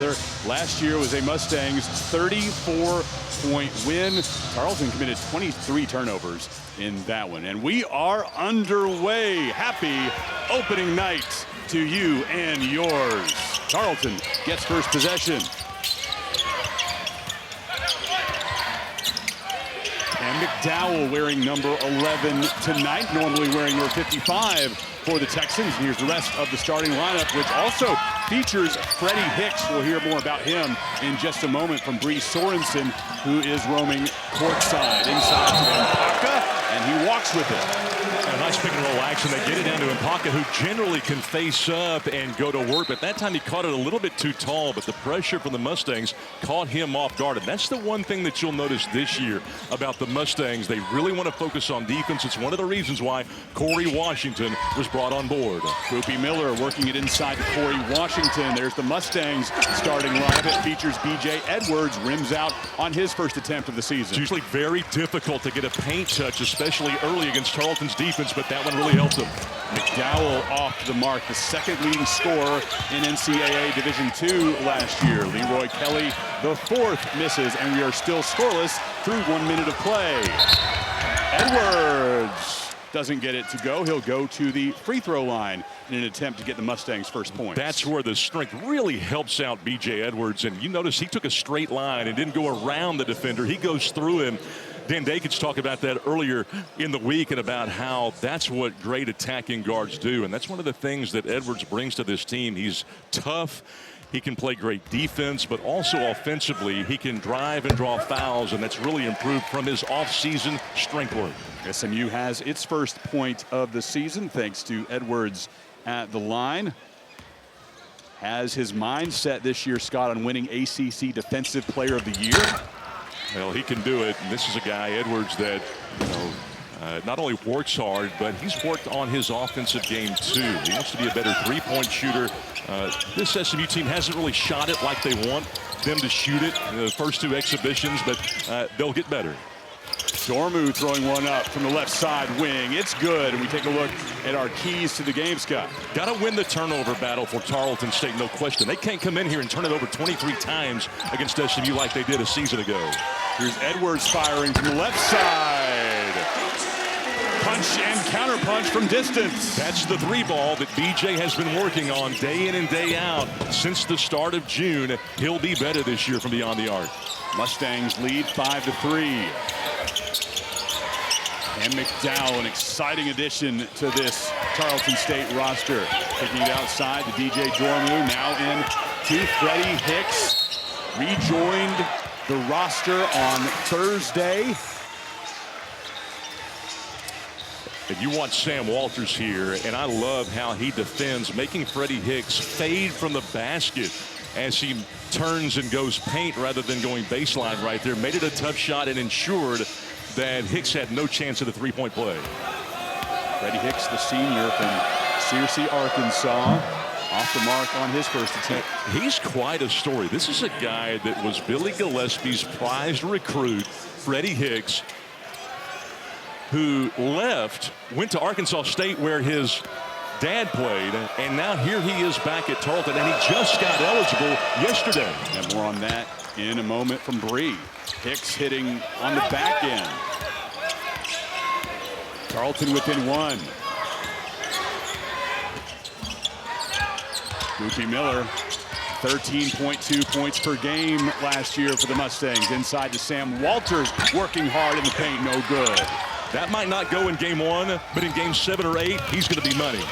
Miller. Last year was a Mustangs 34-point win. Tarleton committed 23 turnovers in that one. And we are underway. Happy opening night to you and yours. Tarleton gets first possession. And McDowell wearing number 11 tonight, normally wearing number 55 for the Texans. And here's the rest of the starting lineup, which also features Freddy Hicks. We'll hear more about him in just a moment from Bree Sorensen, who is roaming courtside. Inside to Mpaka, and he walks with it. A nice pick and roll action. They get it down to Mpaka, who generally can face up and go to work. But that time he caught it a little bit too tall, but the pressure from the Mustangs caught him off guard. And that's the one thing that you'll notice this year about the Mustangs. They really want to focus on defense. It's one of the reasons why Corey Washington was brought on board. Boopie Miller working it inside to Corey Washington. There's the Mustangs starting lineup. It features B.J. Edwards, rims out on his first attempt of the season. It's usually very difficult to get a paint touch, especially early against Tarleton's defense, but that one really helped him. McDowell off the mark, the second leading scorer in NCAA Division II last year. Leroy Kelly, the fourth, misses, and we are still scoreless through 1 minute of play. Edwards doesn't get it to go. He'll go to the free throw line in an attempt to get the Mustangs' first point. That's where the strength really helps out B.J. Edwards. And you notice he took a straight line and didn't go around the defender. He goes through him. Dan Dakich talked about that earlier in the week and about how that's what great attacking guards do. And that's one of the things that Edwards brings to this team. He's tough. He can play great defense, but also offensively, he can drive and draw fouls, and that's really improved from his offseason strength work. SMU has its first point of the season thanks to Edwards at the line. Has his mind set this year, Scott, on winning ACC Defensive Player of the Year? Well, he can do it. And this is a guy, Edwards, that, not only works hard, but he's worked on his offensive game too. He wants to be a better three-point shooter. This SMU team hasn't really shot it like they want them to shoot it in the first two exhibitions, but they'll get better. Dormu throwing one up from the left side wing. It's good. And we take a look at our keys to the game, Scott. Got to win the turnover battle for Tarleton State, no question. They can't come in here and turn it over 23 times against SMU like they did a season ago. Here's Edwards firing from the left side. Punch and counter punch from distance. That's the three ball that BJ has been working on day in and day out since the start of June. He'll be better this year from beyond the arc. Mustangs lead 5-3. And McDowell, an exciting addition to this Carlton State roster. Taking it outside to DJ Dormu, now in to Freddy Hicks. Rejoined the roster on Thursday. And you watch Sam Walters here, and I love how he defends, making Freddy Hicks fade from the basket as he turns and goes paint rather than going baseline right there. Made it a tough shot and ensured that Hicks had no chance at a three-point play. Freddy Hicks, the senior from Searcy, Arkansas, off the mark on his first attempt. He's quite a story. This is a guy that was Billy Gillespie's prized recruit, Freddy Hicks, who left, went to Arkansas State where his dad played, and now here he is back at Tarleton, and he just got eligible yesterday. And more on that in a moment from Bree. Hicks hitting on the back end. Tarleton within one. Boopie Miller, 13.2 points per game last year for the Mustangs. Inside to Sam Walters, working hard in the paint, no good. That might not go in game one, but in game 7 or 8, he's going to be money.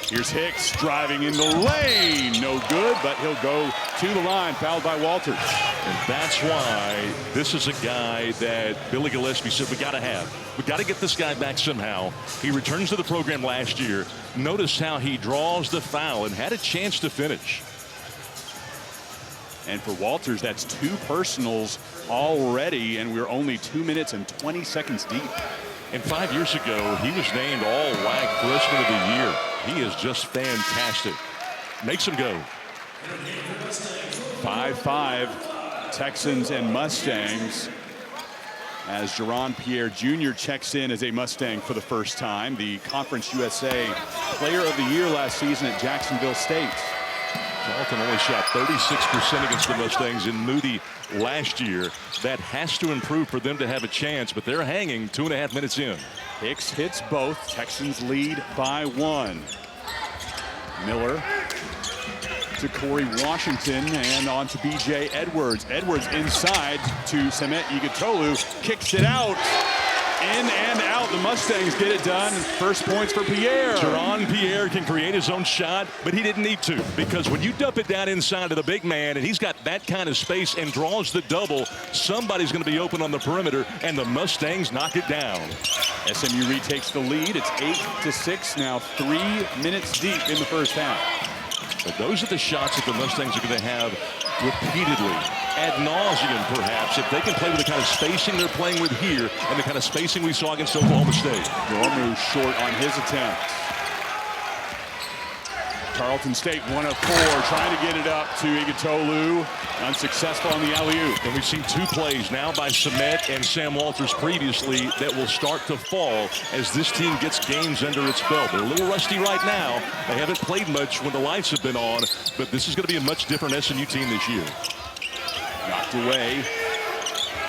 Here's Hicks driving in the lane. No good, but he'll go to the line, fouled by Walters. And that's why this is a guy that Billy Gillespie said we got to have. We got to get this guy back somehow. He returns to the program last year. Notice how he draws the foul and had a chance to finish. And for Walters, that's 2 personals already, and we're only 2 minutes and 20 seconds deep. And 5 years ago, he was named All-WAC Freshman of the Year. He is just fantastic. Makes him go. 5-5, Texans and Mustangs. As Jaron Pierre Jr. checks in as a Mustang for the first time. The Conference USA Player of the Year last season at Jacksonville State. Carlton only shot 36% against the Mustangs in Moody last year. That has to improve for them to have a chance, but they're hanging 2.5 minutes in. Hicks hits both. Texans lead by 1. Miller to Corey Washington and on to B.J. Edwards. Edwards inside to Semet Igutolu. Kicks it out. In and out. The Mustangs get it done. First points for Pierre. Jaron Pierre can create his own shot, but he didn't need to, because when you dump it down inside of the big man and he's got that kind of space and draws the double, somebody's going to be open on the perimeter, and the Mustangs knock it down. SMU retakes the lead. It's 8-6 now, 3 minutes deep in the first half. But those are the shots that the Mustangs are going to have repeatedly, ad nauseum perhaps, if they can play with the kind of spacing they're playing with here and the kind of spacing we saw against Oklahoma State. Dormu short on his attempt. Carlton State 1 of 4, trying to get it up to Igutolu. Unsuccessful on the alley-oop. And we've seen 2 plays now by Semet and Sam Walters previously that will start to fall as this team gets games under its belt. They're a little rusty right now. They haven't played much when the lights have been on, but this is going to be a much different SMU team this year. Knocked away.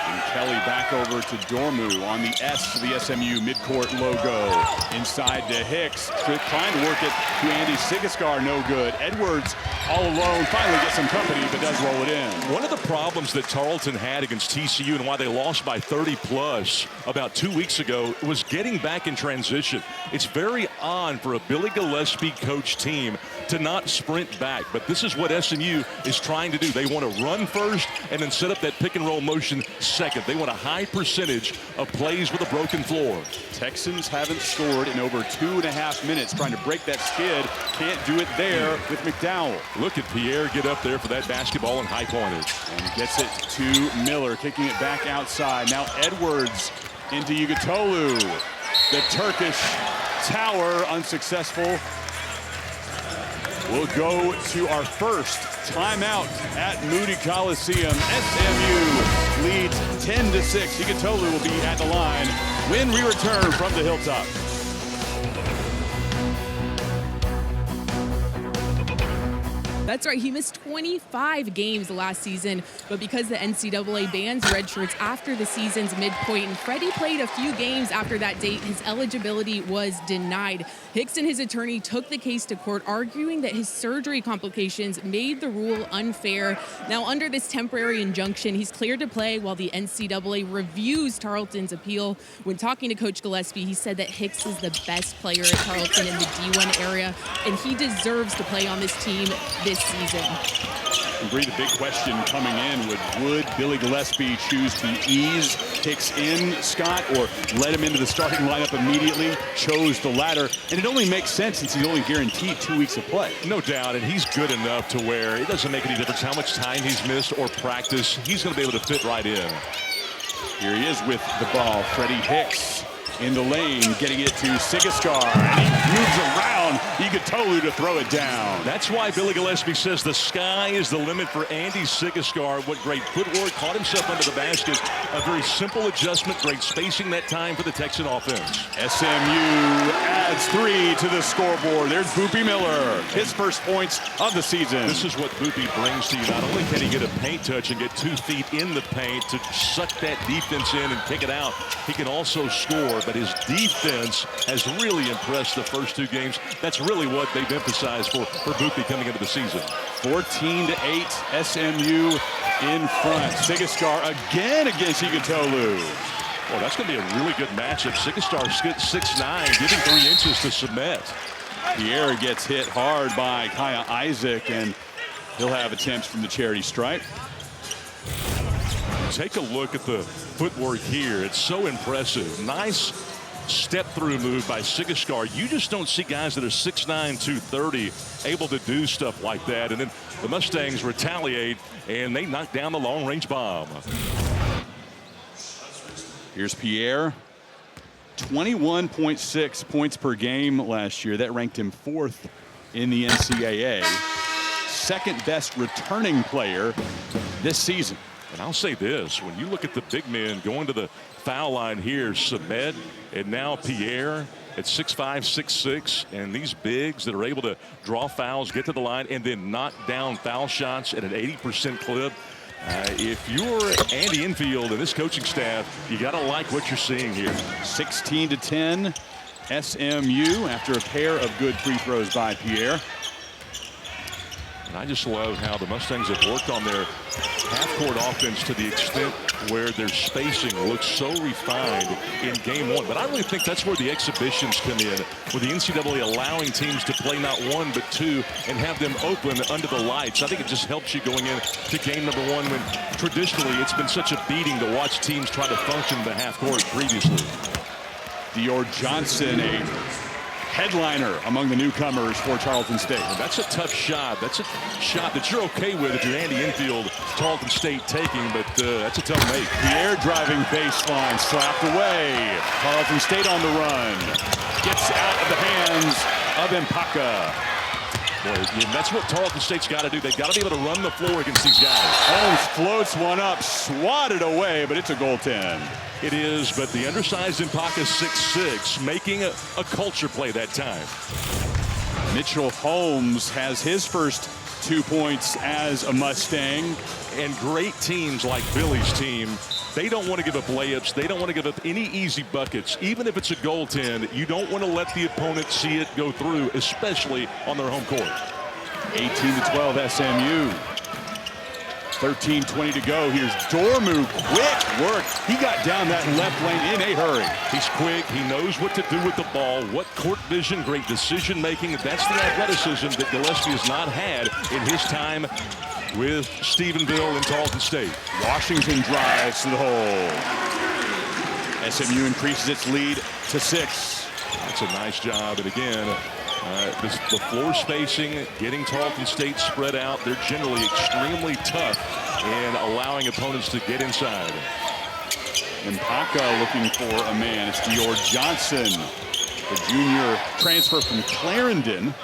And Kelly back over to Dormu on the S for the SMU midcourt logo. Inside to Hicks, trying to work it to Andy Sigaskar, no good. Edwards all alone, finally gets some company, but does roll it in. One of the problems that Tarleton had against TCU and why they lost by 30 plus about 2 weeks ago was getting back in transition. It's very odd for a Billy Gillespie coach team to not sprint back, but this is what SMU is trying to do. They want to run first and then set up that pick and roll motion second. They want a high percentage of plays with a broken floor. Texans haven't scored in over 2.5 minutes, trying to break that skid. Can't do it there with McDowell. Look at Pierre get up there for that basketball and high pointage. And gets it to Miller, kicking it back outside. Now Edwards into Igutolu. The Turkish tower, unsuccessful. We'll go to our first timeout at Moody Coliseum. SMU leads 10-6. Igutolu will be at the line when we return from the hilltop. That's right, he missed 25 games last season, but because the NCAA bans red shirts after the season's midpoint and Freddie played a few games after that date, his eligibility was denied. Hicks and his attorney took the case to court, arguing that his surgery complications made the rule unfair. Now, under this temporary injunction, he's cleared to play while the NCAA reviews Tarleton's appeal. When talking to Coach Gillespie, he said that Hicks is the best player at Tarleton in the D1 area, and he deserves to play on this team this season. And Bree, the big question coming in would Billy Gillespie choose to ease Hicks in, Scott, or let him into the starting lineup immediately? Chose the latter, and it only makes sense since he's only guaranteed 2 weeks of play. No doubt, and he's good enough to where it doesn't make any difference how much time he's missed or practice. He's going to be able to fit right in. Here he is with the ball. Freddy Hicks in the lane, getting it to Sigaskar, and he moves around Igutolu to throw it down. That's why Billy Gillespie says the sky is the limit for Andy Sigaskar. What great footwork, caught himself under the basket. A very simple adjustment, great spacing that time for the Texan offense. SMU adds 3 to the scoreboard. There's Boopie Miller, his first points of the season. This is what Boopie brings to you. Not only can he get a paint touch and get 2 feet in the paint to suck that defense in and kick it out, he can also score, but his defense has really impressed the first 2 games. That's really what they've emphasized for Boopie coming into the season. 14-8, SMU in front. Sigaskar again against Igutolu. Well, that's going to be a really good matchup. Sigaskar 6'9", giving 3 inches to Semet. Pierre gets hit hard by Kaya Isaac, and he'll have attempts from the charity stripe. Take a look at the footwork here. It's so impressive. Nice step-through move by Sigaskar. You just don't see guys that are 6'9", 230 able to do stuff like that. And then the Mustangs retaliate, and they knock down the long-range bomb. Here's Pierre. 21.6 points per game last year. That ranked him 4th in the NCAA. Second best returning player this season. And I'll say this, when you look at the big men going to the foul line here, Samed and now Pierre at 6'5", 6'6", and these bigs that are able to draw fouls, get to the line, and then knock down foul shots at an 80% clip. If you're Andy Enfield and this coaching staff, you got to like what you're seeing here. 16-10, SMU after a pair of good free throws by Pierre. And I just love how the Mustangs have worked on their half-court offense to the extent where their spacing looks so refined in game one. But I really think that's where the exhibitions come in, with the NCAA allowing teams to play not one but two and have them open under the lights. I think it just helps you going into game number one when traditionally it's been such a beating to watch teams try to function in the half-court previously. Dior Johnson, a headliner among the newcomers for Tarleton State. Well, that's a tough shot. That's a shot that you're okay with if you're Andy Enfield, Tarleton State taking, but that's a tough make. Pierre driving baseline, slapped away. Tarleton State on the run. Gets out of the hands of Mpaka. Boy, that's what Tarleton State's got to do. They've got to be able to run the floor against these guys. Holmes floats one up, swatted away, but it's a goaltend. It is, but the undersized Mpaka 6'6", making a culture play that time. Mitchell Holmes has his first 2 points as a Mustang. And great teams like Billy's team, they don't want to give up layups. They don't want to give up any easy buckets. Even if it's a goaltend, you don't want to let the opponent see it go through, especially on their home court. 18-12 SMU. 13:20 to go. Here's Dormu. Quick work. He got down that left lane in a hurry. He's quick. He knows what to do with the ball. What court vision, great decision making. That's the athleticism that Gillespie has not had in his time with Stephenville and Carlton State. Washington drives to the hole. SMU increases its lead to 6. That's a nice job. And again, the floor spacing, getting Tarleton State spread out. They're generally extremely tough in allowing opponents to get inside. Mpaka looking for a man. It's Dior Johnson, the junior transfer from Clarendon.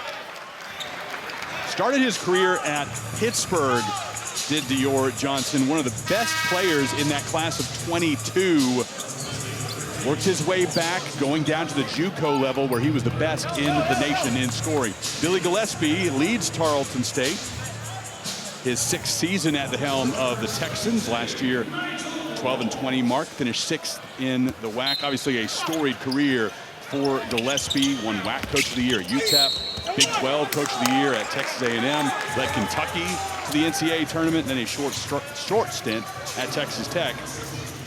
Started his career at Pittsburgh, did Dior Johnson, one of the best players in that class of 22. Worked his way back, going down to the JUCO level where he was the best in the nation in scoring. Billy Gillespie leads Tarleton State. His 6th season at the helm of the Texans. Last year, 12-20 mark, finished 6th in the WAC. Obviously a storied career for Gillespie. Won WAC Coach of the Year at UTEP, Big 12 Coach of the Year at Texas A&M, led Kentucky to the NCAA tournament, and then a short stint at Texas Tech,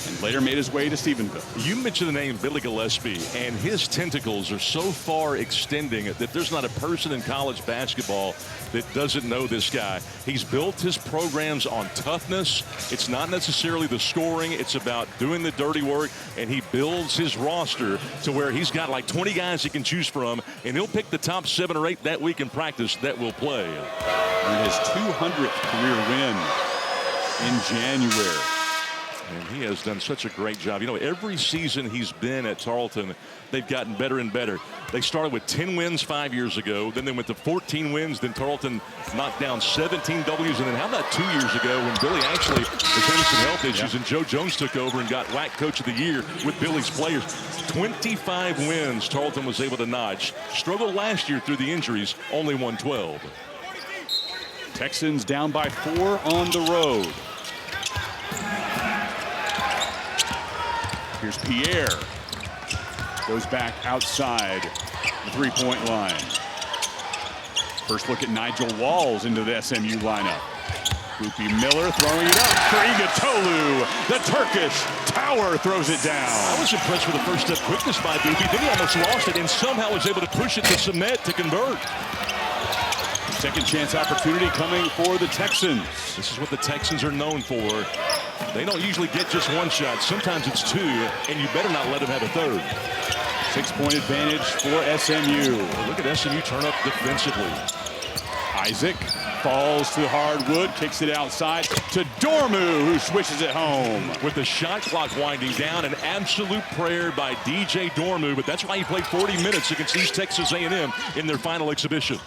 and later made his way to Stephenville. You mentioned the name Billy Gillespie, and his tentacles are so far extending that there's not a person in college basketball that doesn't know this guy. He's built his programs on toughness. It's not necessarily the scoring. It's about doing the dirty work, and he builds his roster to where he's got like 20 guys he can choose from, and he'll pick the top 7 or 8 that week in practice that will play. And his 200th career win in January. And he has done such a great job. You know, every season he's been at Tarleton, they've gotten better and better. They started with 10 wins 5 years ago. Then they went to 14 wins. Then Tarleton knocked down 17 W's. And then how about 2 years ago when Billy actually was having some health issues and Joe Jones took over and got WAC Coach of the Year with Billy's players. 25 wins Tarleton was able to notch. Struggled last year through the injuries, only won 12. Texans down by 4 on the road. Here's Pierre. Goes back outside the three-point line. First look at Nigel Walls into the SMU lineup. Boopie Miller throwing it up for Igatolu. The Turkish tower throws it down. I was impressed with the first step quickness by Boopie. Then he almost lost it and somehow was able to push it to Samet to convert. Second chance opportunity coming for the Texans. This is what the Texans are known for. They don't usually get just one shot. Sometimes it's 2, and you better not let them have a third. 6-point advantage for SMU. Well, look at SMU turn up defensively. Isaac falls to hardwood, kicks it outside to Dormu, who swishes it home. With the shot clock winding down, an absolute prayer by DJ Dormu, but that's why he played 40 minutes against East Texas A&M in their final exhibition.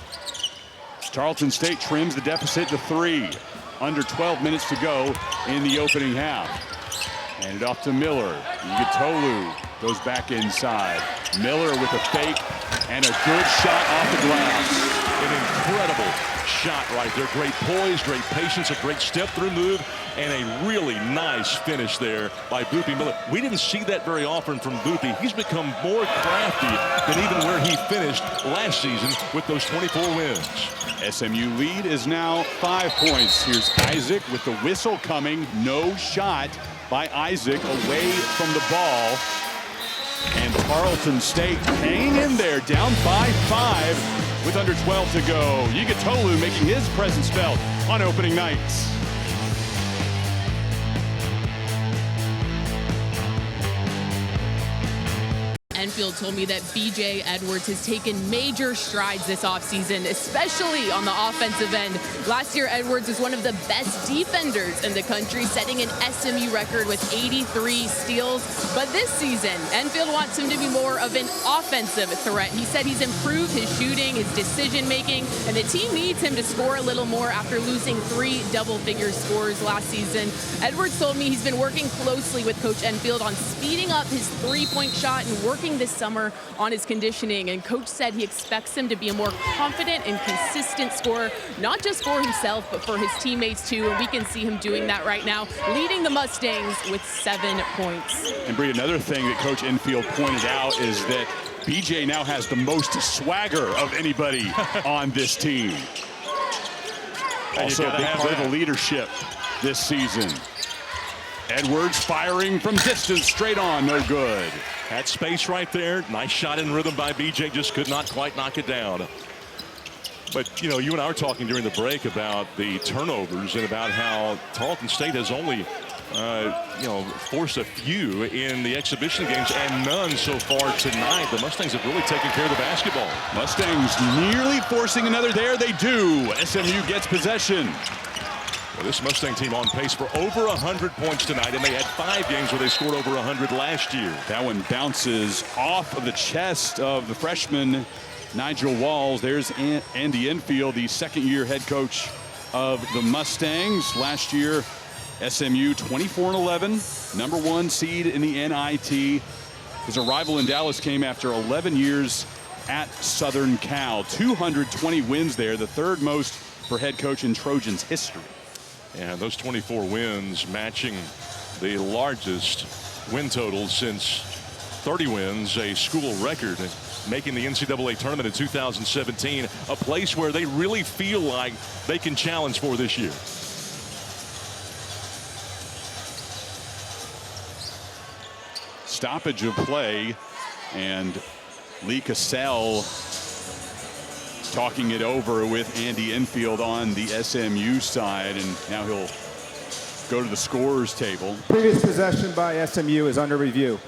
Tarleton State trims the deficit to 3. under 12 minutes to go in the opening half. Handed off to Miller. Ugatolu goes back inside. Miller with a fake and a good shot off the glass. An incredible shot right there. Great poise, great patience, a great step-through move, and a really nice finish there by Boopie Miller. We didn't see that very often from Boopie. He's become more crafty than even where he finished last season with those 24 wins. SMU lead is now 5 points. Here's Isaac with the whistle coming. No shot by Isaac away from the ball. And Carlton State hanging in there, down by 5 with under 12 to go. Ugatolu making his presence felt on opening nights. Enfield told me that B.J. Edwards has taken major strides this offseason, especially on the offensive end. Last year, Edwards was one of the best defenders in the country, setting an SMU record with 83 steals. But this season, Enfield wants him to be more of an offensive threat. He said he's improved his shooting, his decision-making, and the team needs him to score a little more after losing 3 double-figure scores last season. Edwards told me he's been working closely with Coach Enfield on speeding up his three-point shot and working this summer on his conditioning, and Coach said he expects him to be a more confident and consistent scorer, not just for himself but for his teammates too, and we can see him doing that right now, leading the Mustangs with 7 points. And Bree, another thing that Coach Enfield pointed out is that BJ now has the most swagger of anybody on this team. Also a big part of the leadership this season. Edwards firing from distance, straight on, no good. Had space right there. Nice shot in rhythm by BJ, just could not quite knock it down. But, you know, you and I were talking during the break about the turnovers and about how Tarleton State has only, forced a few in the exhibition games and none so far tonight. The Mustangs have really taken care of the basketball. Mustangs nearly forcing another. There they do. SMU gets possession. Well, this Mustang team on pace for over 100 points tonight, and they had 5 games where they scored over 100 last year. That one bounces off of the chest of the freshman Nigel Walls. There's Andy Enfield, the second-year head coach of the Mustangs. Last year, SMU 24-11, #1 seed in the NIT. His arrival in Dallas came after 11 years at Southern Cal. 220 wins there, the 3rd most for head coach in Trojans history. And those 24 wins matching the largest win total since 30 wins, a school record, making the NCAA tournament in 2017, a place where they really feel like they can challenge for this year. Stoppage of play, and Lee Cassell talking it over with Andy Enfield on the SMU side, and now he'll go to the scorers table. Previous possession by SMU is under review.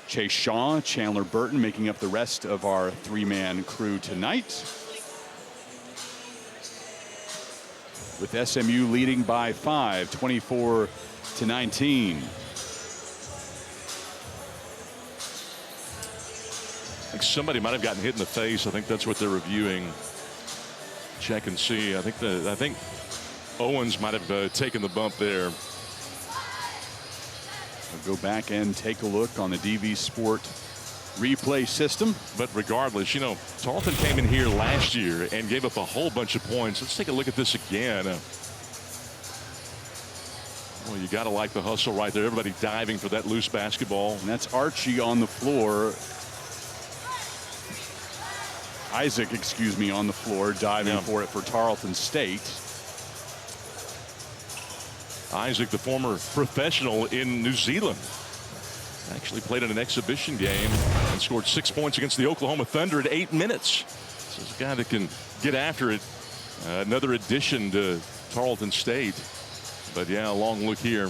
Chase Shaw, Chandler Burton making up the rest of our 3-man crew tonight. With SMU leading by 5, 24-19. I think somebody might have gotten hit in the face. I think that's what they're reviewing. Check and see. I think Owens might have taken the bump there. We'll go back and take a look on the DV Sport replay system. But regardless, you know, Tarleton came in here last year and gave up a whole bunch of points. Let's take a look at this again. Well, you got to like the hustle right there. Everybody diving for that loose basketball. And that's Archie on the floor. Isaac, excuse me, on the floor, diving for it for Tarleton State. Isaac, the former professional in New Zealand, actually played in an exhibition game and scored 6 points against the Oklahoma Thunder in 8 minutes. So he's a guy that can get after it. Another addition to Tarleton State. But yeah, a long look here.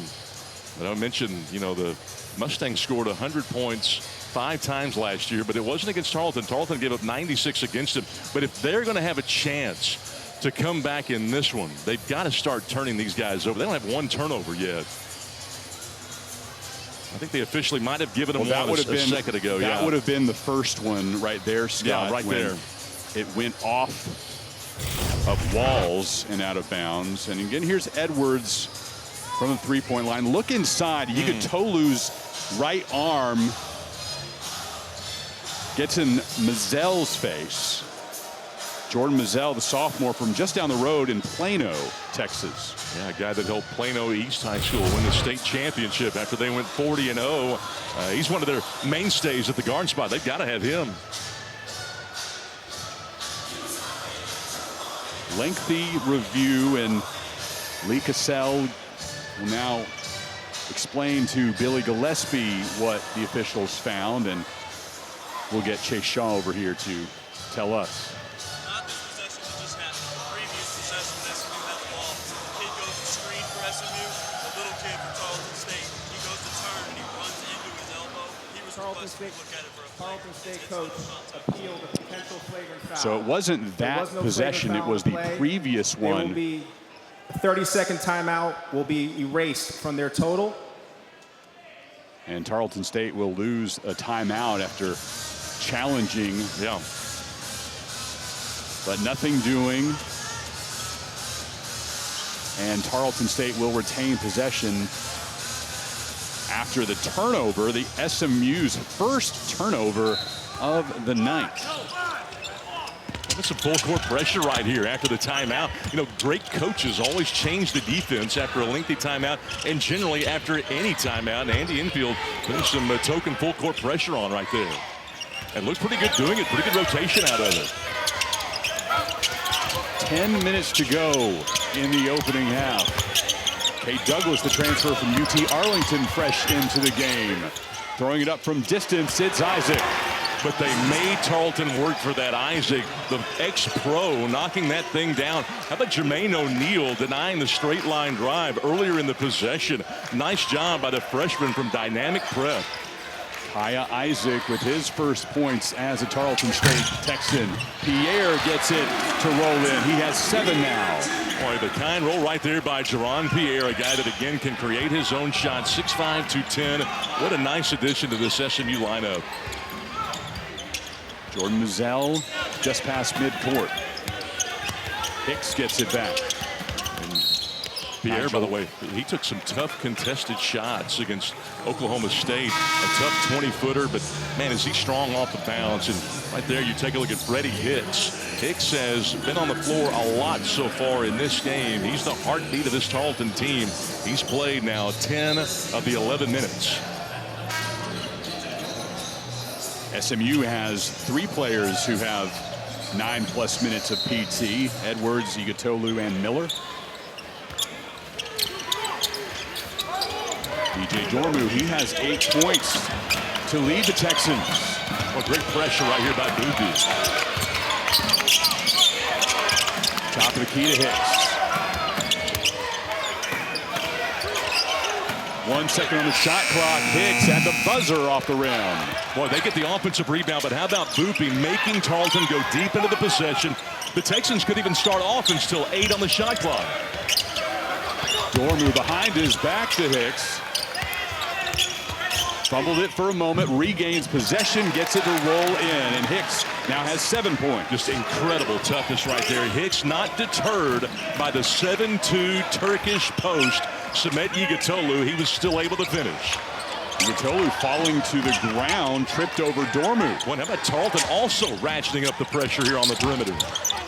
But I mentioned, you know, the Mustangs scored 100 points 5 times last year, but it wasn't against Tarleton. Tarleton gave up 96 against him. But if they're going to have a chance to come back in this one, they've got to start turning these guys over. They don't have 1 turnover yet. I think they officially might have given them one a second ago. That would have been the first one right there, Scott. Yeah, right there. It went off of Walls and out of bounds. And again, here's Edwards from the three-point line. Look inside. Igutolu's right arm gets in Mizell's face. Jordan Mizell, the sophomore from just down the road in Plano, Texas. Yeah, a guy that helped Plano East High School win the state championship after they went 40-0. He's one of their mainstays at the guard spot. They've got to have him. Lengthy review, and Lee Cassell will now explain to Billy Gillespie what the officials found, and we'll get Chase Shaw over here to tell us. Not this possession that just happened. The previous possession, SMU had the ball. The kid goes to screen for SMU. The little kid from Tarleton State, he goes to turn and he runs into his elbow. He was requested to look at it for a play. Carlton State coach appealed a potential flagrant foul. So it wasn't that possession, it was the previous one. There will be a 30-second timeout will be erased from their total. And Tarleton State will lose a timeout after challenging. Yeah. But nothing doing. And Tarleton State will retain possession after the turnover, the SMU's first turnover of the night. That's some full court pressure right here after the timeout. You know, great coaches always change the defense after a lengthy timeout and generally after any timeout. And Andy Enfield putting some token full court pressure on right there. And looked pretty good doing it. Pretty good rotation out of it. 10 minutes to go in the opening half. Kate Douglas, the transfer from UT Arlington, fresh into the game. Throwing it up from distance, it's Isaac. But they made Tarleton work for that. Isaac, the ex-pro, knocking that thing down. How about Jermaine O'Neal denying the straight line drive earlier in the possession? Nice job by the freshman from Dynamic Prep. Kaya Isaac with his first points as a Tarleton State Texan. Pierre gets it to roll in. He has 7 now. Boy, the kind roll right there by Jaron Pierre, a guy that again can create his own shot. 6'5", 210. What a nice addition to this SMU lineup. Jordan Mizell just past midcourt. Hicks gets it back. Pierre, by the way, he took some tough contested shots against Oklahoma State. A tough 20-footer, but man, is he strong off the bounce. And right there, you take a look at Freddy Hicks. Hicks has been on the floor a lot so far in this game. He's the heartbeat of this Tarleton team. He's played now 10 of the 11 minutes. SMU has 3 players who have 9+ minutes of PT. Edwards, Igutolu, and Miller. DJ Dormu, he has 8 points to lead the Texans. Well, great pressure right here by Boopie. Top of the key to Hicks. 1 second on the shot clock. Hicks at the buzzer off the rim. Boy, they get the offensive rebound, but how about Boopie making Tarleton go deep into the possession? The Texans could even start offense till 8 on the shot clock. Dormu behind his back to Hicks. Fumbled it for a moment, regains possession, gets it to roll in, and Hicks now has 7 points. Just incredible toughness right there. Hicks not deterred by the 7-2 Turkish post. Samet Igutolu, he was still able to finish. Igutolu falling to the ground, tripped over Dormu. Well, how about Tarleton also ratcheting up the pressure here on the perimeter?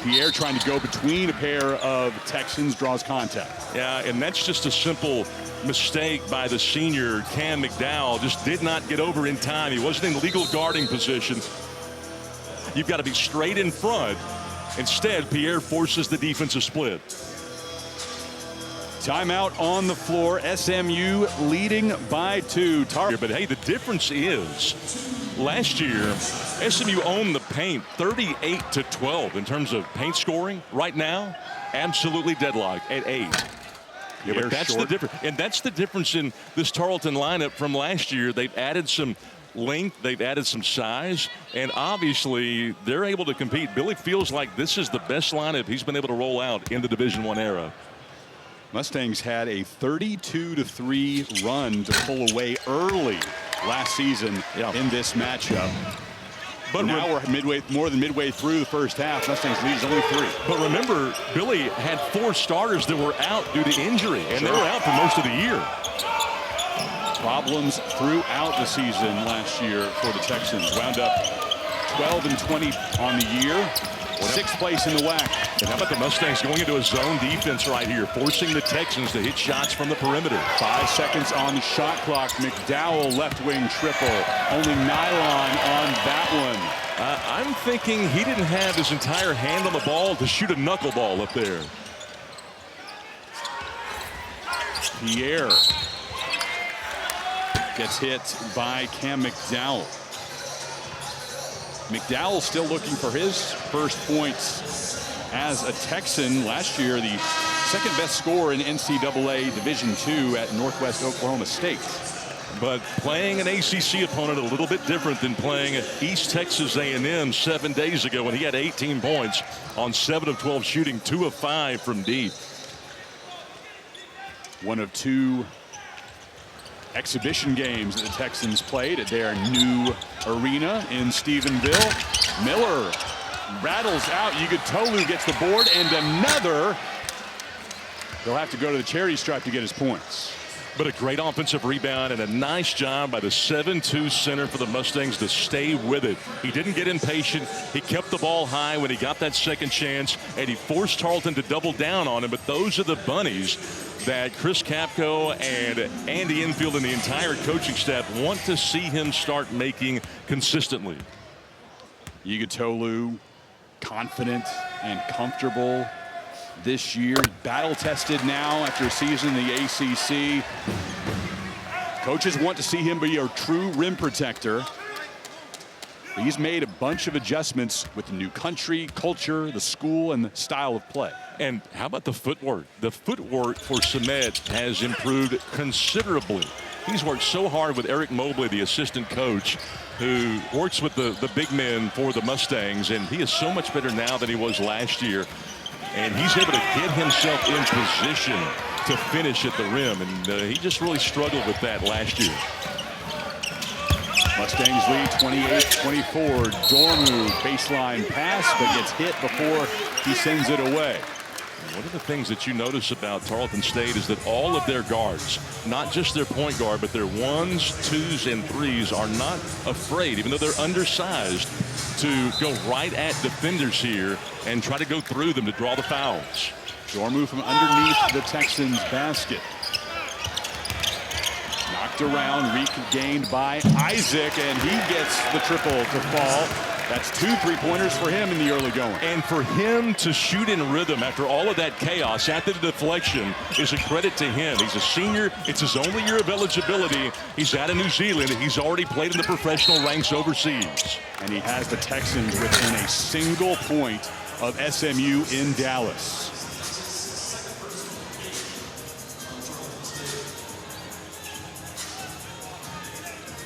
Pierre trying to go between a pair of Texans, draws contact. Yeah, and that's just a simple mistake by the senior Cam McDowell. Just did not get over in time. He wasn't in legal guarding position. You've got to be straight in front. Instead, Pierre forces the defensive split. Timeout on the floor. SMU leading by 2. But hey, the difference is last year SMU owned the paint 38-12 in terms of paint scoring. Right now, absolutely deadlocked at 8. Yeah, but that's the difference, and that's the difference in this Tarleton lineup from last year. They've added some length, they've added some size, and obviously they're able to compete. Billy feels like this is the best lineup he's been able to roll out in the Division I era. Mustangs had a 32-3 run to pull away early last season in this matchup. But now we're more than midway through the first half. Mustangs lead is only 3. But remember, Billy had 4 starters that were out due to injury, and they were out for most of the year. Problems throughout the season last year for the Texans. Wound up 12-20 on the year. 6th place in the WAC. And how about the Mustangs going into a zone defense right here, forcing the Texans to hit shots from the perimeter. 5 seconds on the shot clock. McDowell left wing triple. Only nylon on that one. I'm thinking he didn't have his entire hand on the ball to shoot a knuckleball up there. Pierre gets hit by Cam McDowell. McDowell still looking for his first points as a Texan. Last year, the 2nd best scorer in NCAA Division II at Northwest Oklahoma State. But playing an ACC opponent a little bit different than playing East Texas A&M 7 days ago when he had 18 points on 7 of 12 shooting, 2 of 5 from deep. One of 2 exhibition games that the Texans played at their new arena in Stephenville. Miller rattles out. Yugitolu gets the board, and another. He'll have to go to the charity stripe to get his points. But a great offensive rebound and a nice job by the 7-2 center for the Mustangs to stay with it. He didn't get impatient. He kept the ball high when he got that second chance, and he forced Tarleton to double down on him. But those are the bunnies that Chris Capco and Andy Enfield and the entire coaching staff want to see him start making consistently. Yugitolu, confident and comfortable this year. Battle-tested now after a season in the ACC. Coaches want to see him be a true rim protector. He's made a bunch of adjustments with the new country, culture, the school, and the style of play. And how about the footwork? The footwork for Samet has improved considerably. He's worked so hard with Eric Mobley, the assistant coach, who works with the big men for the Mustangs, and he is so much better now than he was last year. And he's able to get himself in position to finish at the rim, and he just really struggled with that last year. Mustangs lead 28-24. Dormu baseline pass, but gets hit before he sends it away. One of the things that you notice about Tarleton State is that all of their guards, not just their point guard, but their 1s, 2s, and 3s are not afraid, even though they're undersized, to go right at defenders here and try to go through them to draw the fouls. Dormu from underneath the Texans basket. Knocked around, regained by Isaac, and he gets the triple to fall. That's 2 3-pointers for him in the early going. And for him to shoot in rhythm after all of that chaos, after the deflection, is a credit to him. He's a senior. It's his only year of eligibility. He's out of New Zealand. He's already played in the professional ranks overseas. And he has the Texans within a single point of SMU in Dallas.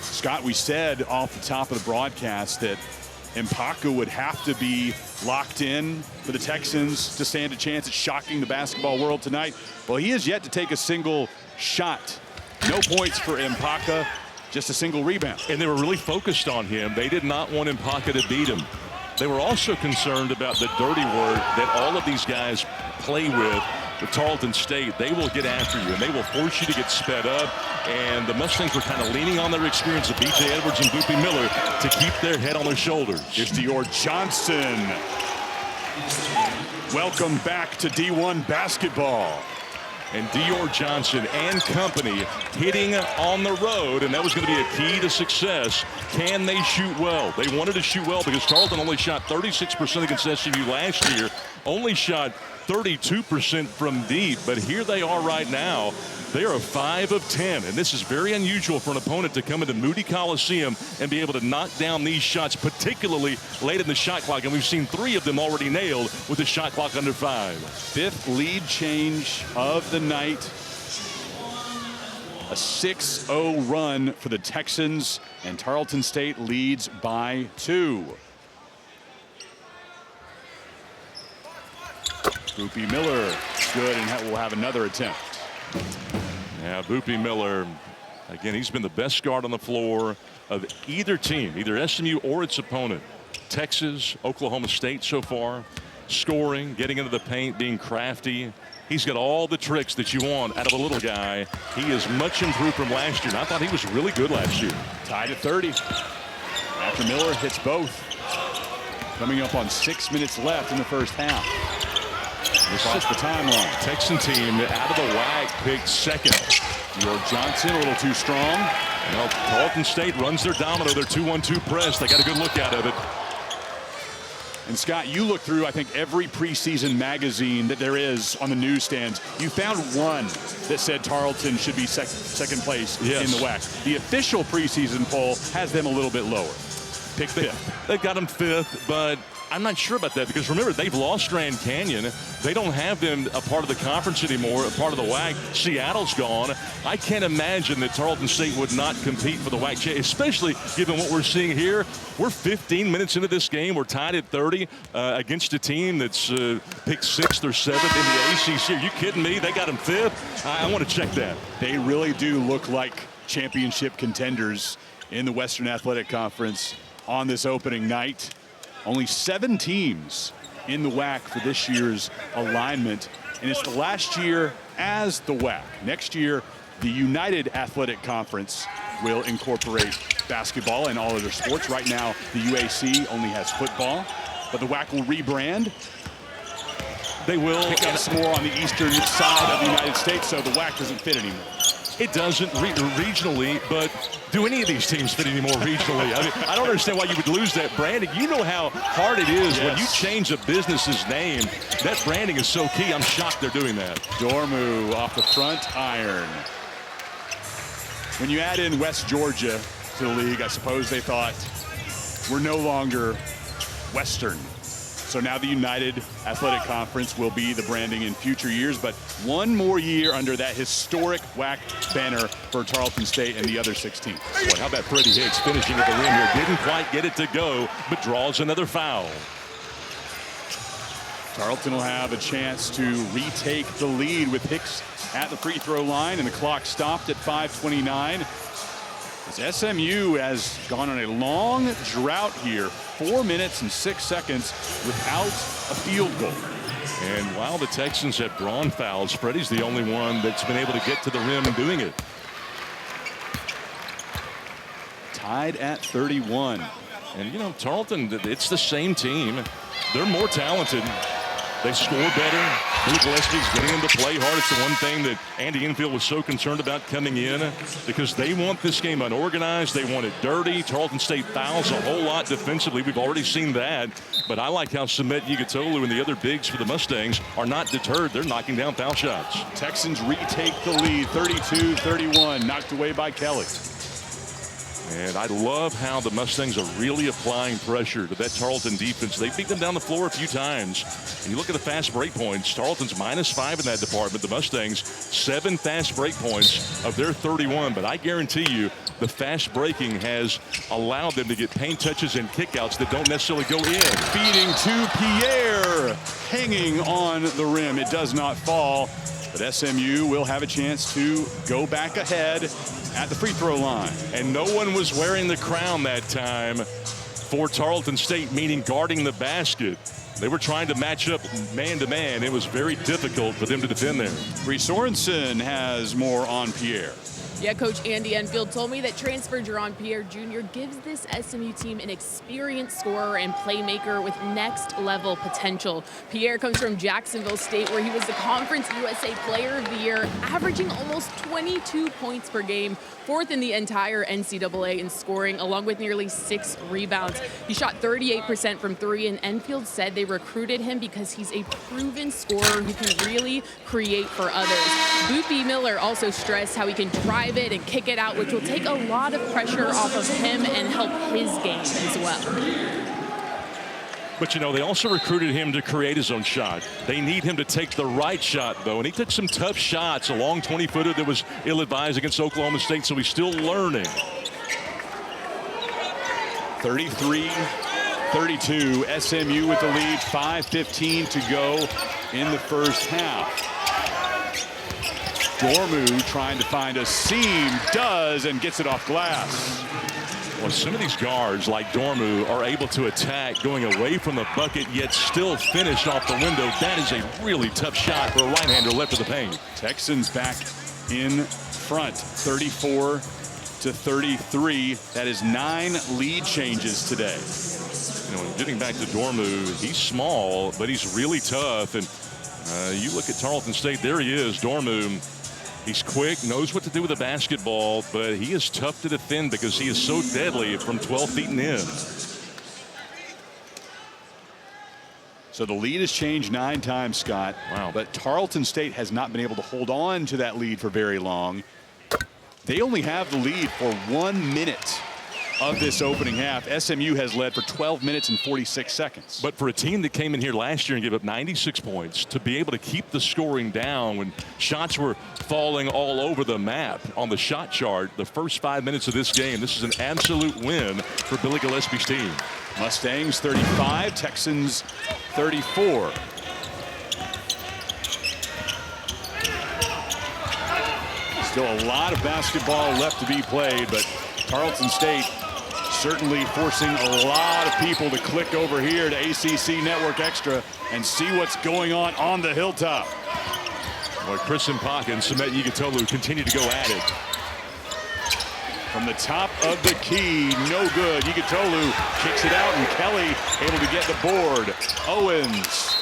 Scott, we said off the top of the broadcast that Mpaka would have to be locked in for the Texans to stand a chance at shocking the basketball world tonight. Well, he has yet to take a single shot. No points for Mpaka, just a single rebound. And they were really focused on him. They did not want Mpaka to beat him. They were also concerned about the dirty word that all of these guys play with Tarleton State. They will get after you, and they will force you to get sped up. And the Mustangs were kind of leaning on their experience of B.J. Edwards and Boopie Miller to keep their head on their shoulders. Here's Dior Johnson. Welcome back to D1 basketball. And Dior Johnson and company hitting on the road, and that was going to be a key to success. Can they shoot well? They wanted to shoot well because Tarleton only shot 36% against SMU last year, only shot 32% from deep. But here they are right now. They are 5 of 10, and this is very unusual for an opponent to come into Moody Coliseum and be able to knock down these shots, particularly late in the shot clock. And we've seen 3 of them already nailed with the shot clock under 5. 5th lead change of the night. A 6-0 run for the Texans, and Tarleton State leads by 2. Boopie Miller, good, and will have another attempt. Yeah, Boopie Miller, again, he's been the best guard on the floor of either team, either SMU or its opponent. Texas, Oklahoma State so far. Scoring, getting into the paint, being crafty. He's got all the tricks that you want out of a little guy. He is much improved from last year, and I thought he was really good last year. Tied at 30. After Miller hits both. Coming up on 6 minutes left in the first half. Across the timeline. Texan team out of the WAC picked second. Dior Johnson a little too strong. Well, Carlton State runs their domino, their 2-1-2 press. They got a good look out of it. And Scott, you look through, I think, every preseason magazine that there is on the newsstands. You found one that said Tarleton should be second place in the WAC. The official preseason poll has them a little bit lower. Pick fifth. They've got them fifth, but I'm not sure about that because remember, they've lost Grand Canyon. They don't have them a part of the conference anymore, a part of the WAC. Seattle's gone. I can't imagine that Tarleton State would not compete for the WAC, especially given what we're seeing here. We're 15 minutes into this game. We're tied at 30 against a team that's picked 6th or 7th in the ACC. Are you kidding me? They got them 5th. I want to check that. They really do look like championship contenders in the Western Athletic Conference on this opening night. Only 7 teams in the WAC for this year's alignment, and it's the last year as the WAC. Next year, the United Athletic Conference will incorporate basketball and all other sports. Right now, the UAC only has football, but the WAC will rebrand. They will pick up some more on the eastern side of the United States, so the WAC doesn't fit anymore. It doesn't regionally, but do any of these teams fit anymore regionally? I mean, I don't understand why you would lose that branding. You know how hard it is when you change a business's name. That branding is so key. I'm shocked they're doing that. Dormu off the front iron. When you add in West Georgia to the league, I suppose they thought we're no longer Western. So now the United Athletic Conference will be the branding in future years, but one more year under that historic WAC banner for Tarleton State and the other 16. Boy, how about Freddy Hicks finishing at the rim here? Didn't quite get it to go, but draws another foul. Tarleton will have a chance to retake the lead with Hicks at the free throw line, and the clock stopped at 5:29. As SMU has gone on a long drought here, 4 minutes and 6 seconds without a field goal. And while the Texans have drawn fouls, Freddie's the only one that's been able to get to the rim and doing it. Tied at 31. And, you know, Tarleton, it's the same team. They're more talented. They score better. Gillespie's getting them to play hard. It's the one thing that Andy Enfield was so concerned about coming in because they want this game unorganized. They want it dirty. Tarleton State fouls a whole lot defensively. We've already seen that. But I like how Samet Yigatolu and the other bigs for the Mustangs are not deterred. They're knocking down foul shots. Texans retake the lead, 32-31, knocked away by Kelly. And I love how the Mustangs are really applying pressure to that Tarleton defense. They beat them down the floor a few times. And you look at the fast break points, Tarleton's -5 in that department. The Mustangs, 7 fast break points of their 31. But I guarantee you the fast breaking has allowed them to get paint touches and kickouts that don't necessarily go in. Feeding to Pierre, hanging on the rim. It does not fall. But SMU will have a chance to go back ahead at the free throw line. And no one was wearing the crown that time for Tarleton State, meaning guarding the basket. They were trying to match up man-to-man. It was very difficult for them to defend there. Bree Sorensen has more on Pierre. Yeah, Coach Andy Enfield told me that transfer Jaron Pierre Jr. gives this SMU team an experienced scorer and playmaker with next-level potential. Pierre comes from Jacksonville State, where he was the Conference USA Player of the Year, averaging almost 22 points per game, 4th in the entire NCAA in scoring, along with nearly 6 rebounds. He shot 38% from 3, and Enfield said they recruited him because he's a proven scorer who can really create for others. Boopie Miller also stressed how he can drive it and kick it out, which will take a lot of pressure off of him and help his game as well. But, you know, they also recruited him to create his own shot. They need him to take the right shot, though, and he took some tough shots. A long 20-footer that was ill-advised against Oklahoma State, so he's still learning. 33-32, SMU with the lead, 5:15 to go in the first half. Dormu trying to find a seam, does, and gets it off glass. Well, some of these guards like Dormu are able to attack going away from the bucket, yet still finish off the window. That is a really tough shot for a right-hander left of the paint. Texans back in front, 34-33. That is 9 lead changes today. You know, getting back to Dormu, he's small, but he's really tough. And you look at Tarleton State, there he is, Dormu. He's quick, knows what to do with the basketball, but he is tough to defend because he is so deadly from 12 feet and in. So the lead has changed 9 times, Scott. Wow. But Tarleton State has not been able to hold on to that lead for very long. They only have the lead for 1 minute of this opening half. SMU has led for 12 minutes and 46 seconds. But for a team that came in here last year and gave up 96 points, to be able to keep the scoring down when shots were falling all over the map on the shot chart, the first 5 minutes of this game, this is an absolute win for Billy Gillespie's team. Mustangs 35, Texans 34. Still a lot of basketball left to be played, but Carlton State certainly forcing a lot of people to click over here to ACC Network Extra and see what's going on the hilltop. Boy, Chris Mpaka and Samet Yigatolu continue to go at it. From the top of the key, no good. Yigatolu kicks it out, and Kelly able to get the board. Owens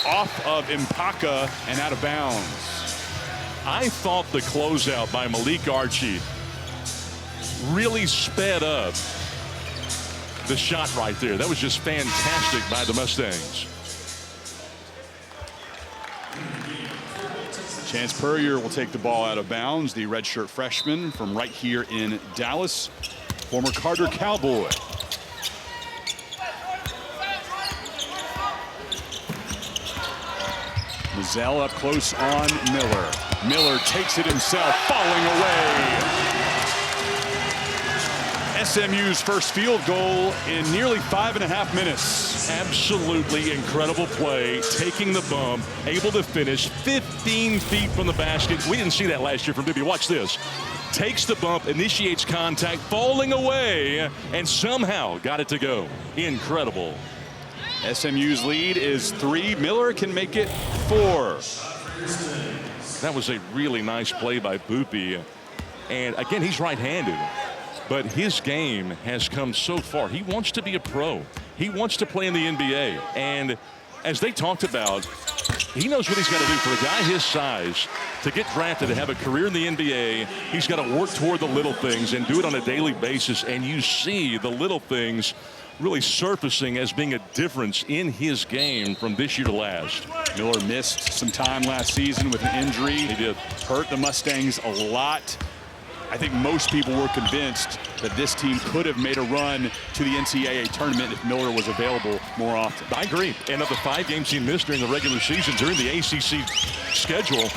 off of Mpaka and out of bounds. I thought the closeout by Malik Archie really sped up the shot right there. That was just fantastic by the Mustangs. Chance Purrier will take the ball out of bounds, the redshirt freshman from right here in Dallas, former Carter Cowboy. Mizell up close on Miller. Miller takes it himself, falling away. SMU's first field goal in nearly 5.5 minutes. Absolutely incredible play, taking the bump, able to finish 15 feet from the basket. We didn't see that last year from Boopie. Watch this. Takes the bump, initiates contact, falling away, and somehow got it to go. Incredible. SMU's lead is 3. Miller can make it 4. That was a really nice play by Boopie. And again, he's right-handed. But his game has come so far. He wants to be a pro. He wants to play in the NBA. And as they talked about, he knows what he's got to do for a guy his size to get drafted, to have a career in the NBA. He's got to work toward the little things and do it on a daily basis. And you see the little things really surfacing as being a difference in his game from this year to last. Miller missed some time last season with an injury. He did. Hurt the Mustangs a lot. I think most people were convinced that this team could have made a run to the NCAA tournament if Miller was available more often. I agree. And of the 5 games he missed during the regular season, during the ACC schedule,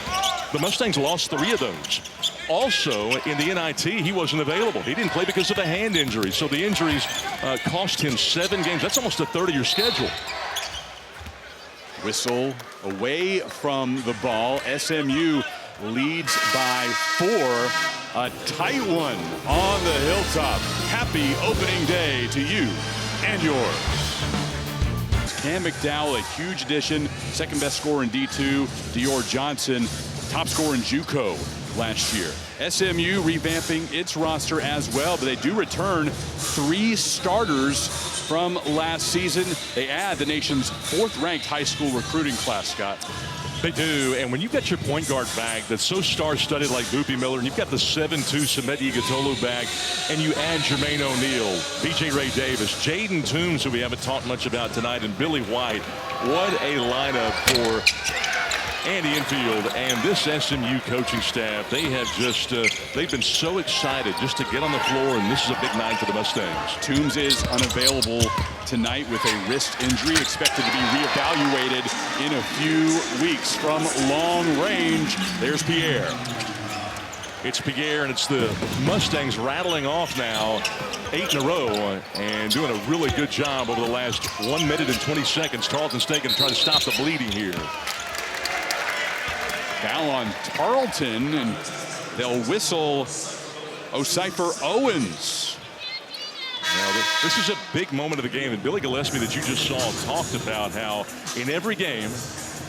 the Mustangs lost 3 of those. Also, in the NIT, he wasn't available. He didn't play because of a hand injury. So the injuries cost him 7 games. That's almost a third of your schedule. Whistle away from the ball. SMU leads by 4. A tight one on the hilltop. Happy opening day to you and yours. Cam McDowell, a huge addition. Second best scorer in D2. Dior Johnson, top scorer in JUCO last year. SMU revamping its roster as well, but they do return 3 starters from last season. They add the nation's 4th-ranked high school recruiting class, Scott. They do, and when you've got your point guard back that's so star-studded like Boopie Miller, and you've got the 7'2" Samet Yigatolu back, and you add Jermaine O'Neal, B.J. Ray Davis, Jaden Toombs, who we haven't talked much about tonight, and Billy White, what a lineup for Andy Enfield and this SMU coaching staff. They have just, they've been so excited just to get on the floor, and this is a big night for the Mustangs. Toombs is unavailable tonight with a wrist injury, expected to be reevaluated in a few weeks. From long range, there's Pierre. It's Pierre, and it's the Mustangs rattling off now 8 in a row and doing a really good job over the last 1 minute and 20 seconds. Carlton State going to try to stop the bleeding here. Foul on Tarleton, and they'll whistle O'Cypher Owens. Now, this is a big moment of the game, and Billy Gillespie that you just saw talked about how in every game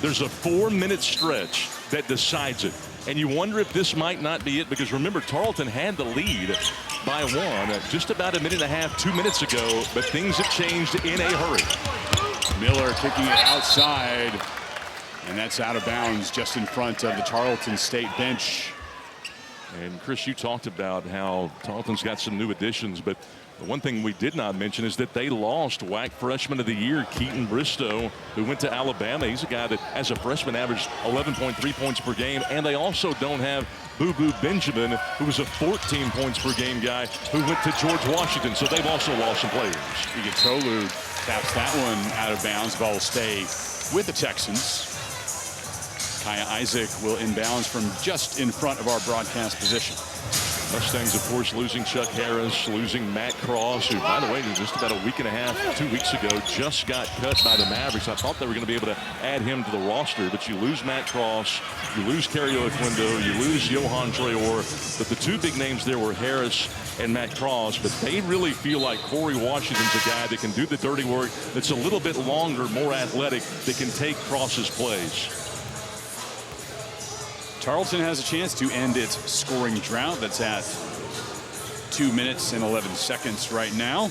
there's a 4-minute stretch that decides it. And you wonder if this might not be it, because remember, Tarleton had the lead by 1 just about a minute and a half, 2 minutes ago, but things have changed in a hurry. Miller kicking it outside, and that's out of bounds just in front of the Tarleton State bench. And Chris, you talked about how Tarleton's got some new additions, but the one thing we did not mention is that they lost WAC Freshman of the Year, Keaton Bristow, who went to Alabama. He's a guy that, as a freshman, averaged 11.3 points per game. And they also don't have Boo Boo Benjamin, who was a 14 points per game guy, who went to George Washington. So they've also lost some players. Igitolu taps that one out of bounds. Ball will stay with the Texans. Kaya Isaac will inbounds from just in front of our broadcast position. Mustangs, of course, losing Chuck Harris, losing Matt Cross, who, by the way, just about a week and a half, 2 weeks ago, just got cut by the Mavericks. I thought they were going to be able to add him to the roster, but you lose Matt Cross, you lose Kerry Oquendo, you lose Johan Traore. But the two big names there were Harris and Matt Cross, but they really feel like Corey Washington's a guy that can do the dirty work, that's a little bit longer, more athletic, that can take Cross's plays. Tarleton has a chance to end its scoring drought. That's at 2 minutes and 11 seconds right now,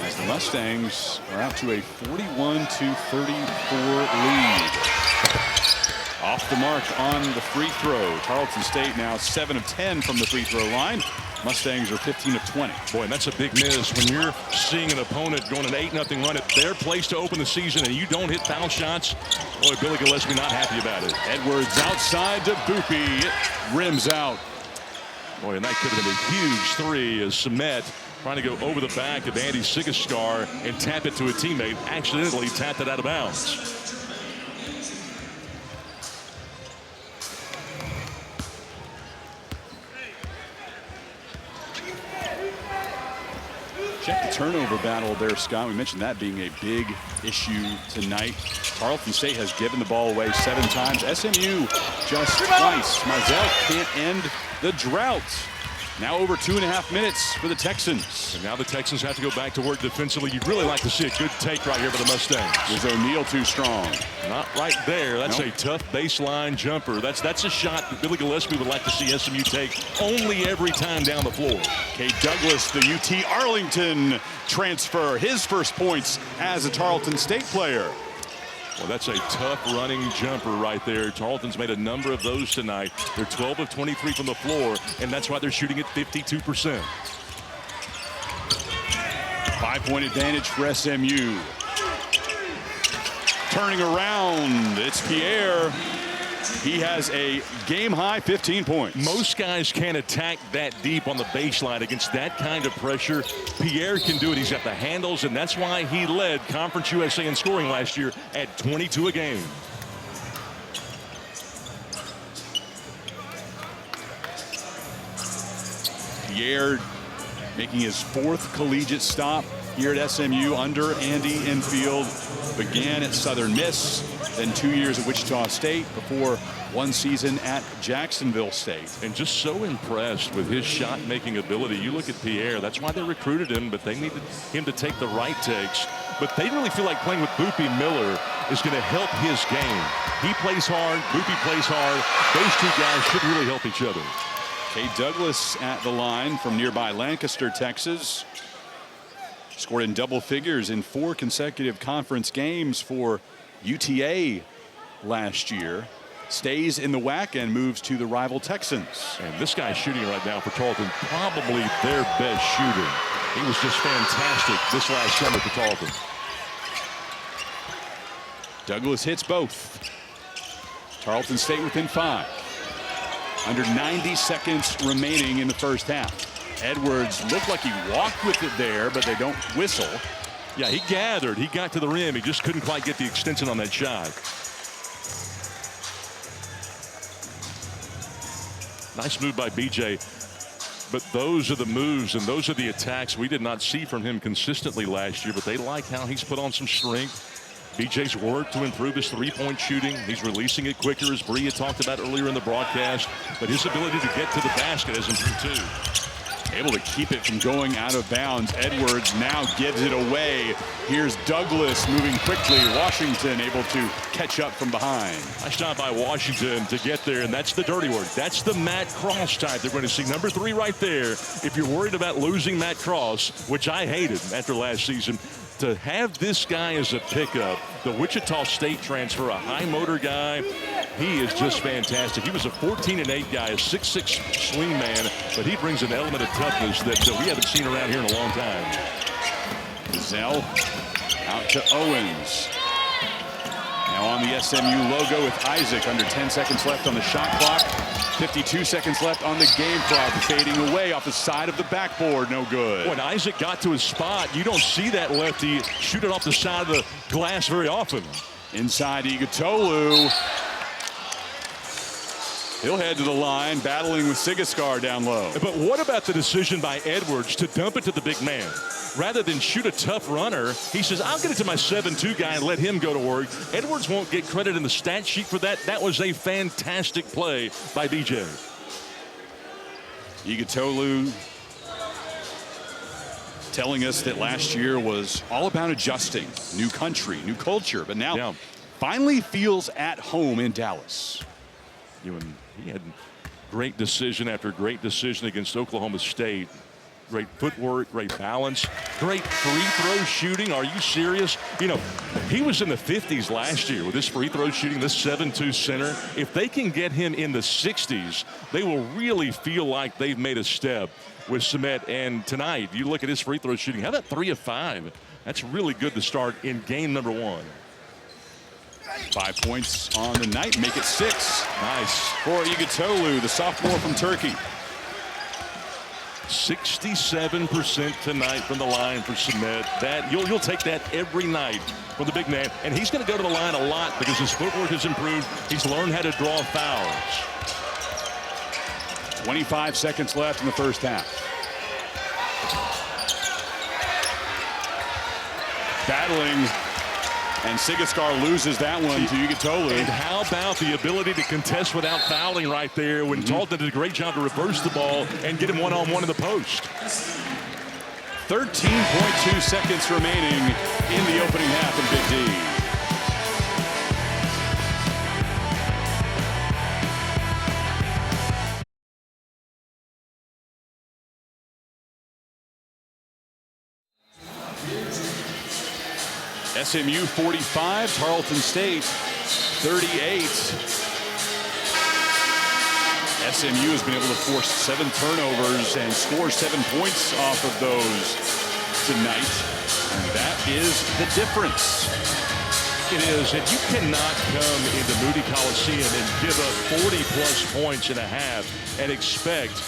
as the Mustangs are out to a 41-34 lead. Off the mark on the free throw. Tarleton State now 7 of 10 from the free throw line. Mustangs are 15 of 20. Boy, and that's a big miss when you're seeing an opponent going an 8-0 run at their place to open the season and you don't hit foul shots. Boy, Billy Gillespie not happy about it. Edwards outside to Boopie. It rims out. Boy, and that could have been a huge 3 as Samet trying to go over the back of Andy Sigascar and tap it to a teammate. Accidentally tapped it out of bounds. Check the turnover battle there, Scott. We mentioned that being a big issue tonight. Carlton State has given the ball away 7 times. SMU just twice. Mizell can't end the drought. Now over 2.5 minutes for the Texans. And now the Texans have to go back to work defensively. You'd really like to see a good take right here for the Mustangs. Is O'Neal too strong? Not right there. That's nope. a tough baseline jumper. That's a shot that Billy Gillespie would like to see SMU take only every time down the floor. Cade Douglas, the UT Arlington transfer, his first points as a Tarleton State player. Well, that's a tough running jumper right there. Tarleton's made a number of those tonight. They're 12 of 23 from the floor, and that's why they're shooting at 52%. 5-point advantage for SMU. Turning around, it's Pierre. He has a game-high 15 points. Most guys can't attack that deep on the baseline against that kind of pressure. Pierre can do it. He's got the handles, and that's why he led Conference USA in scoring last year at 22 a game. Pierre making his 4th collegiate stop here at SMU under Andy Enfield. Began at Southern Miss, then 2 years at Wichita State before 1 season at Jacksonville State. And just so impressed with his shot-making ability. You look at Pierre, that's why they recruited him, but they needed him to take the right takes. But they really feel like playing with Boopie Miller is going to help his game. He plays hard, Boopie plays hard. Those two guys should really help each other. Cade Douglas at the line from nearby Lancaster, Texas. Scored in double figures in 4 consecutive conference games for UTA last year. Stays in the WAC and moves to the rival Texans. And this guy's shooting right now for Tarleton, probably their best shooter. He was just fantastic this last summer for Tarleton. Douglas hits both. Tarleton State within 5. Under 90 seconds remaining in the first half. Edwards looked like he walked with it there, but they don't whistle. Yeah, he gathered. He got to the rim. He just couldn't quite get the extension on that shot. Nice move by BJ. But those are the moves and those are the attacks we did not see from him consistently last year, but they like how he's put on some strength. BJ's worked to improve his 3-point shooting. He's releasing it quicker, as Bree had talked about earlier in the broadcast, but his ability to get to the basket has improved too. Able to keep it from going out of bounds. Edwards now gives it away. Here's Douglas moving quickly. Washington able to catch up from behind. I stopped by Washington to get there, and that's the dirty work. That's the Matt Cross type. They're going to see number 3 right there. If you're worried about losing Matt Cross, which I hated after last season, to have this guy as a pickup, the Wichita State transfer, a high motor guy, he is just fantastic. He was a 14-8 guy, a 6'6" swing man, but he brings an element of toughness that we haven't seen around here in a long time. Zell out to Owens. Now on the SMU logo with Isaac. Under 10 seconds left on the shot clock. 52 seconds left on the game clock. Fading away off the side of the backboard. No good. When Isaac got to his spot, you don't see that lefty shoot it off the side of the glass very often. Inside Igutolu. He'll head to the line, battling with Sigaskar down low. But what about the decision by Edwards to dump it to the big man? Rather than shoot a tough runner, he says, I'll get it to my 7'2" guy and let him go to work. Edwards won't get credit in the stat sheet for that. That was a fantastic play by BJ. Igutolu telling us that last year was all about adjusting. New country, new culture, but now finally feels at home in Dallas. He had great decision after great decision against Oklahoma State. Great footwork, great balance, great free throw shooting. Are you serious? You know, he was in the 50s last year with this free throw shooting, this 7'2" center. If they can get him in the 60s, they will really feel like they've made a step with Sumet. And tonight, you look at his free throw shooting. How about 3 of 5? That's really good to start in game number 1. 5 points on the night, make it 6. Nice. For Igutolu, the sophomore from Turkey. 67% tonight from the line for Sumet. That you'll take that every night from the big man, and he's going to go to the line a lot because his footwork has improved. He's learned how to draw fouls. 25 seconds left in the first half. Battling, and Sigaskar loses that one to Igutolu. And how about the ability to contest without fouling right there when Tarleton did a great job to reverse the ball and get him one-on-one in the post. 13.2 seconds remaining in the opening half in Big D. SMU 45, Tarleton State 38. SMU has been able to force 7 turnovers and score 7 points off of those tonight. And that is the difference. It is, and you cannot come into Moody Coliseum and give up 40-plus points in a half and expect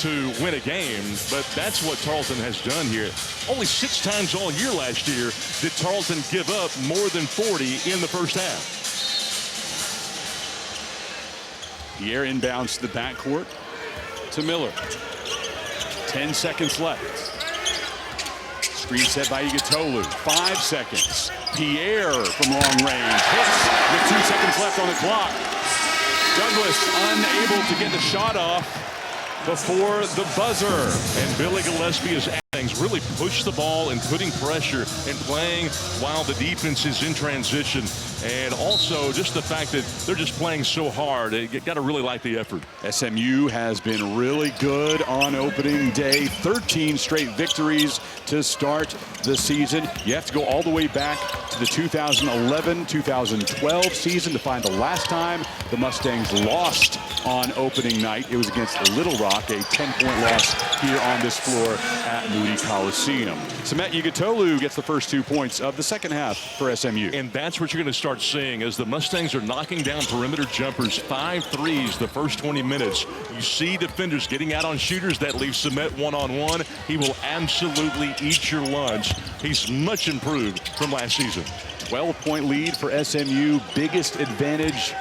to win a game, but that's what Tarleton has done here. Only 6 times all year last year did Tarleton give up more than 40 in the first half. Pierre inbounds to the backcourt to Miller. 10 seconds left. Screen set by Igutolu. 5 seconds. Pierre from long range hits with 2 seconds left on the clock. Douglas unable to get the shot off before the buzzer. And Billy Gillespie is really pushed the ball and putting pressure and playing while the defense is in transition. And also just the fact that they're just playing so hard. You got to really like the effort. SMU has been really good on opening day. 13 straight victories to start the season. You have to go all the way back to the 2011-2012 season to find the last time the Mustangs lost on opening night. It was against Little Rock, a 10-point loss here on this floor at Moody Coliseum. Sumet Igutolu gets the first 2 points of the second half for SMU. And that's what you're going to start seeing as the Mustangs are knocking down perimeter jumpers. 5 threes the first 20 minutes. You see defenders getting out on shooters. That leaves Sumet one-on-one. He will absolutely eat your lunch. He's much improved from last season. 12-point lead for SMU. Biggest advantage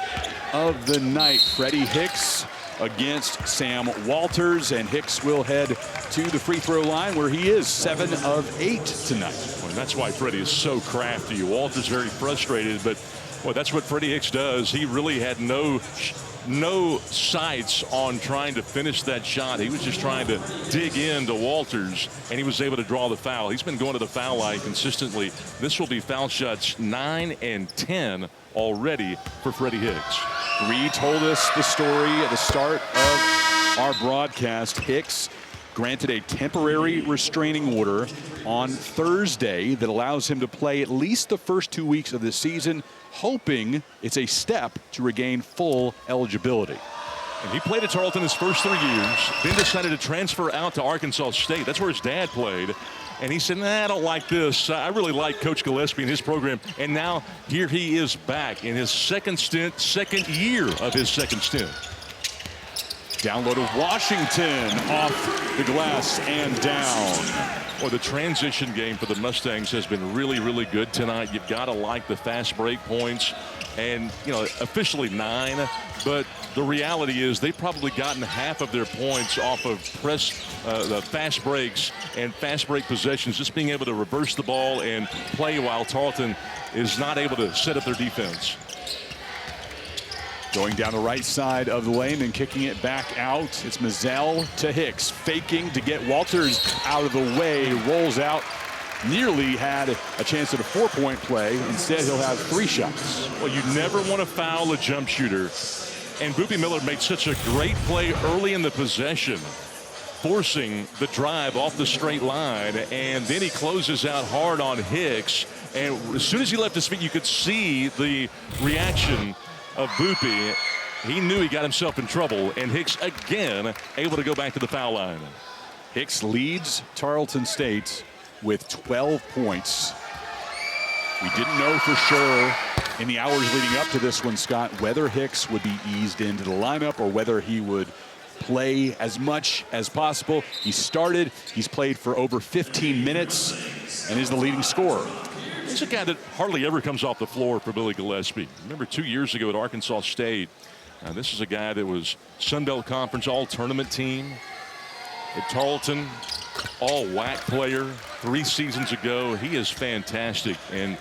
of the night. Freddy Hicks against Sam Walters, and Hicks will head to the free throw line where he is 7 of 8 tonight. Well, that's why Freddie is so crafty. Walters very frustrated, but well, that's what Freddy Hicks does. He really had no no sights on trying to finish that shot. He was just trying to dig into Walters, and he was able to draw the foul. He's been going to the foul line consistently. This will be foul shots 9 and 10 already for Freddy Hicks. Reed told us the story at the start of our broadcast. Hicks granted a temporary restraining order on Thursday that allows him to play at least the first 2 weeks of the season, hoping it's a step to regain full eligibility. And he played at Tarleton his first 3 years, then decided to transfer out to Arkansas State. That's where his dad played. And he said, nah, I don't like this. I really like Coach Gillespie and his program. And now here he is back in his second year of his second stint. Down low to Washington, off the glass and down. Well, the transition game for the Mustangs has been really, really good tonight. You've got to like the fast break points. And, you know, officially 9. But the reality is they've probably gotten half of their points off of the fast breaks and fast break possessions, just being able to reverse the ball and play while Tarleton is not able to set up their defense. Going down the right side of the lane and kicking it back out. It's Mazzell to Hicks, faking to get Walters out of the way. Rolls out. Nearly had a chance at a 4-point play. Instead, he'll have 3 shots. Well, you never want to foul a jump shooter. And Boopie Miller made such a great play early in the possession, forcing the drive off the straight line. And then he closes out hard on Hicks. And as soon as he left his feet, you could see the reaction of Boopie. He knew he got himself in trouble, and Hicks again able to go back to the foul line. Hicks leads Tarleton State with 12 points. We didn't know for sure in the hours leading up to this one, Scott, whether Hicks would be eased into the lineup or whether he would play as much as possible. He started, he's played for over 15 minutes and is the leading scorer. He's a guy that hardly ever comes off the floor for Billy Gillespie. Remember 2 years ago at Arkansas State, this is a guy that was Sun Belt Conference all-tournament team. At Tarleton, all-WAC player 3 seasons ago. He is fantastic. And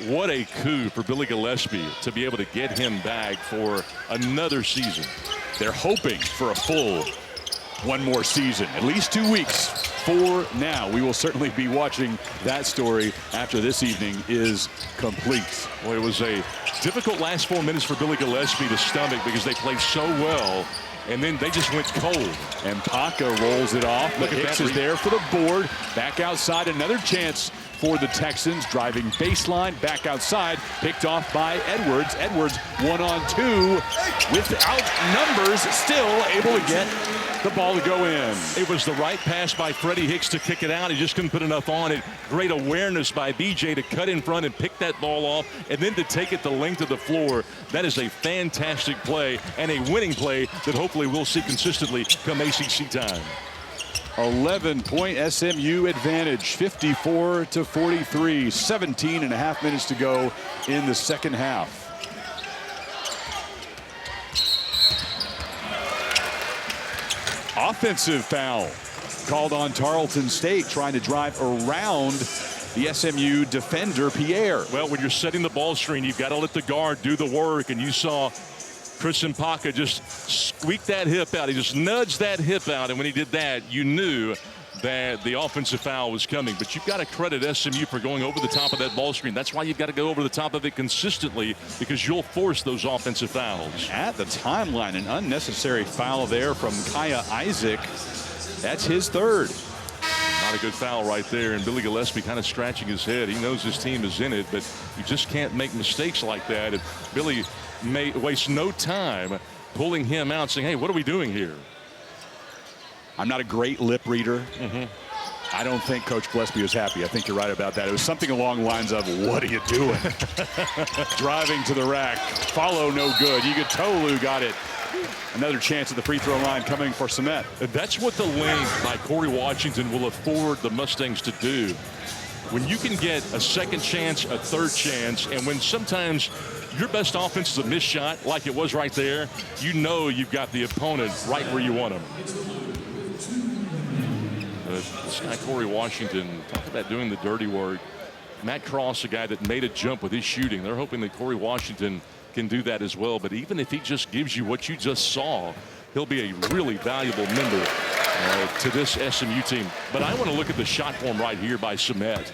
what a coup for Billy Gillespie to be able to get him back for another season. They're hoping for a full 1 more season, at least 2 weeks for now. We will certainly be watching that story after this evening is complete. Well, it was a difficult last 4 minutes for Billy Gillespie to stomach because they played so well, and then they just went cold. And Paca rolls it off, but Hicks is there for the board. Back outside, another chance for the Texans, driving baseline, back outside, picked off by Edwards. Edwards 1-on-2 without numbers, still able to get the ball to go in. It was the right pass by Freddy Hicks to kick it out. He just couldn't put enough on it. Great awareness by BJ to cut in front and pick that ball off, and then to take it the length of the floor. That is a fantastic play and a winning play that hopefully we'll see consistently come ACC time. 11-point SMU advantage, 54-43. 17.5 minutes to go in the second half. Offensive foul called on Tarleton State, trying to drive around the SMU defender, Pierre. Well, when you're setting the ball screen, you've got to let the guard do the work, and you saw Christian Paca just squeak that hip out. He just nudged that hip out, and when he did that, you knew that the offensive foul was coming. But you've got to credit SMU for going over the top of that ball screen. That's why you've got to go over the top of it consistently, because you'll force those offensive fouls. At the timeline, an unnecessary foul there from Kaya Isaac. That's his 3rd. Not a good foul right there, and Billy Gillespie kind of scratching his head. He knows his team is in it, but you just can't make mistakes like that. And Billy may waste no time pulling him out, saying, hey, what are we doing here? I'm not a great lip reader. I don't think Coach Gillespie was happy. I think you're right about that. It was something along the lines of, what are you doing? Driving to the rack. Follow no good. Yugitolu got it. Another chance at the free throw line coming for Cement. That's what the length by Corey Washington will afford the Mustangs to do. When you can get a second chance, a third chance, and when sometimes your best offense is a missed shot, like it was right there, you know you've got the opponent right where you want them. This guy, Corey Washington, talk about doing the dirty work. Matt Cross, a guy that made a jump with his shooting. They're hoping that Corey Washington can do that as well. But even if he just gives you what you just saw, he'll be a really valuable member to this SMU team. But I want to look at the shot form right here by Samet.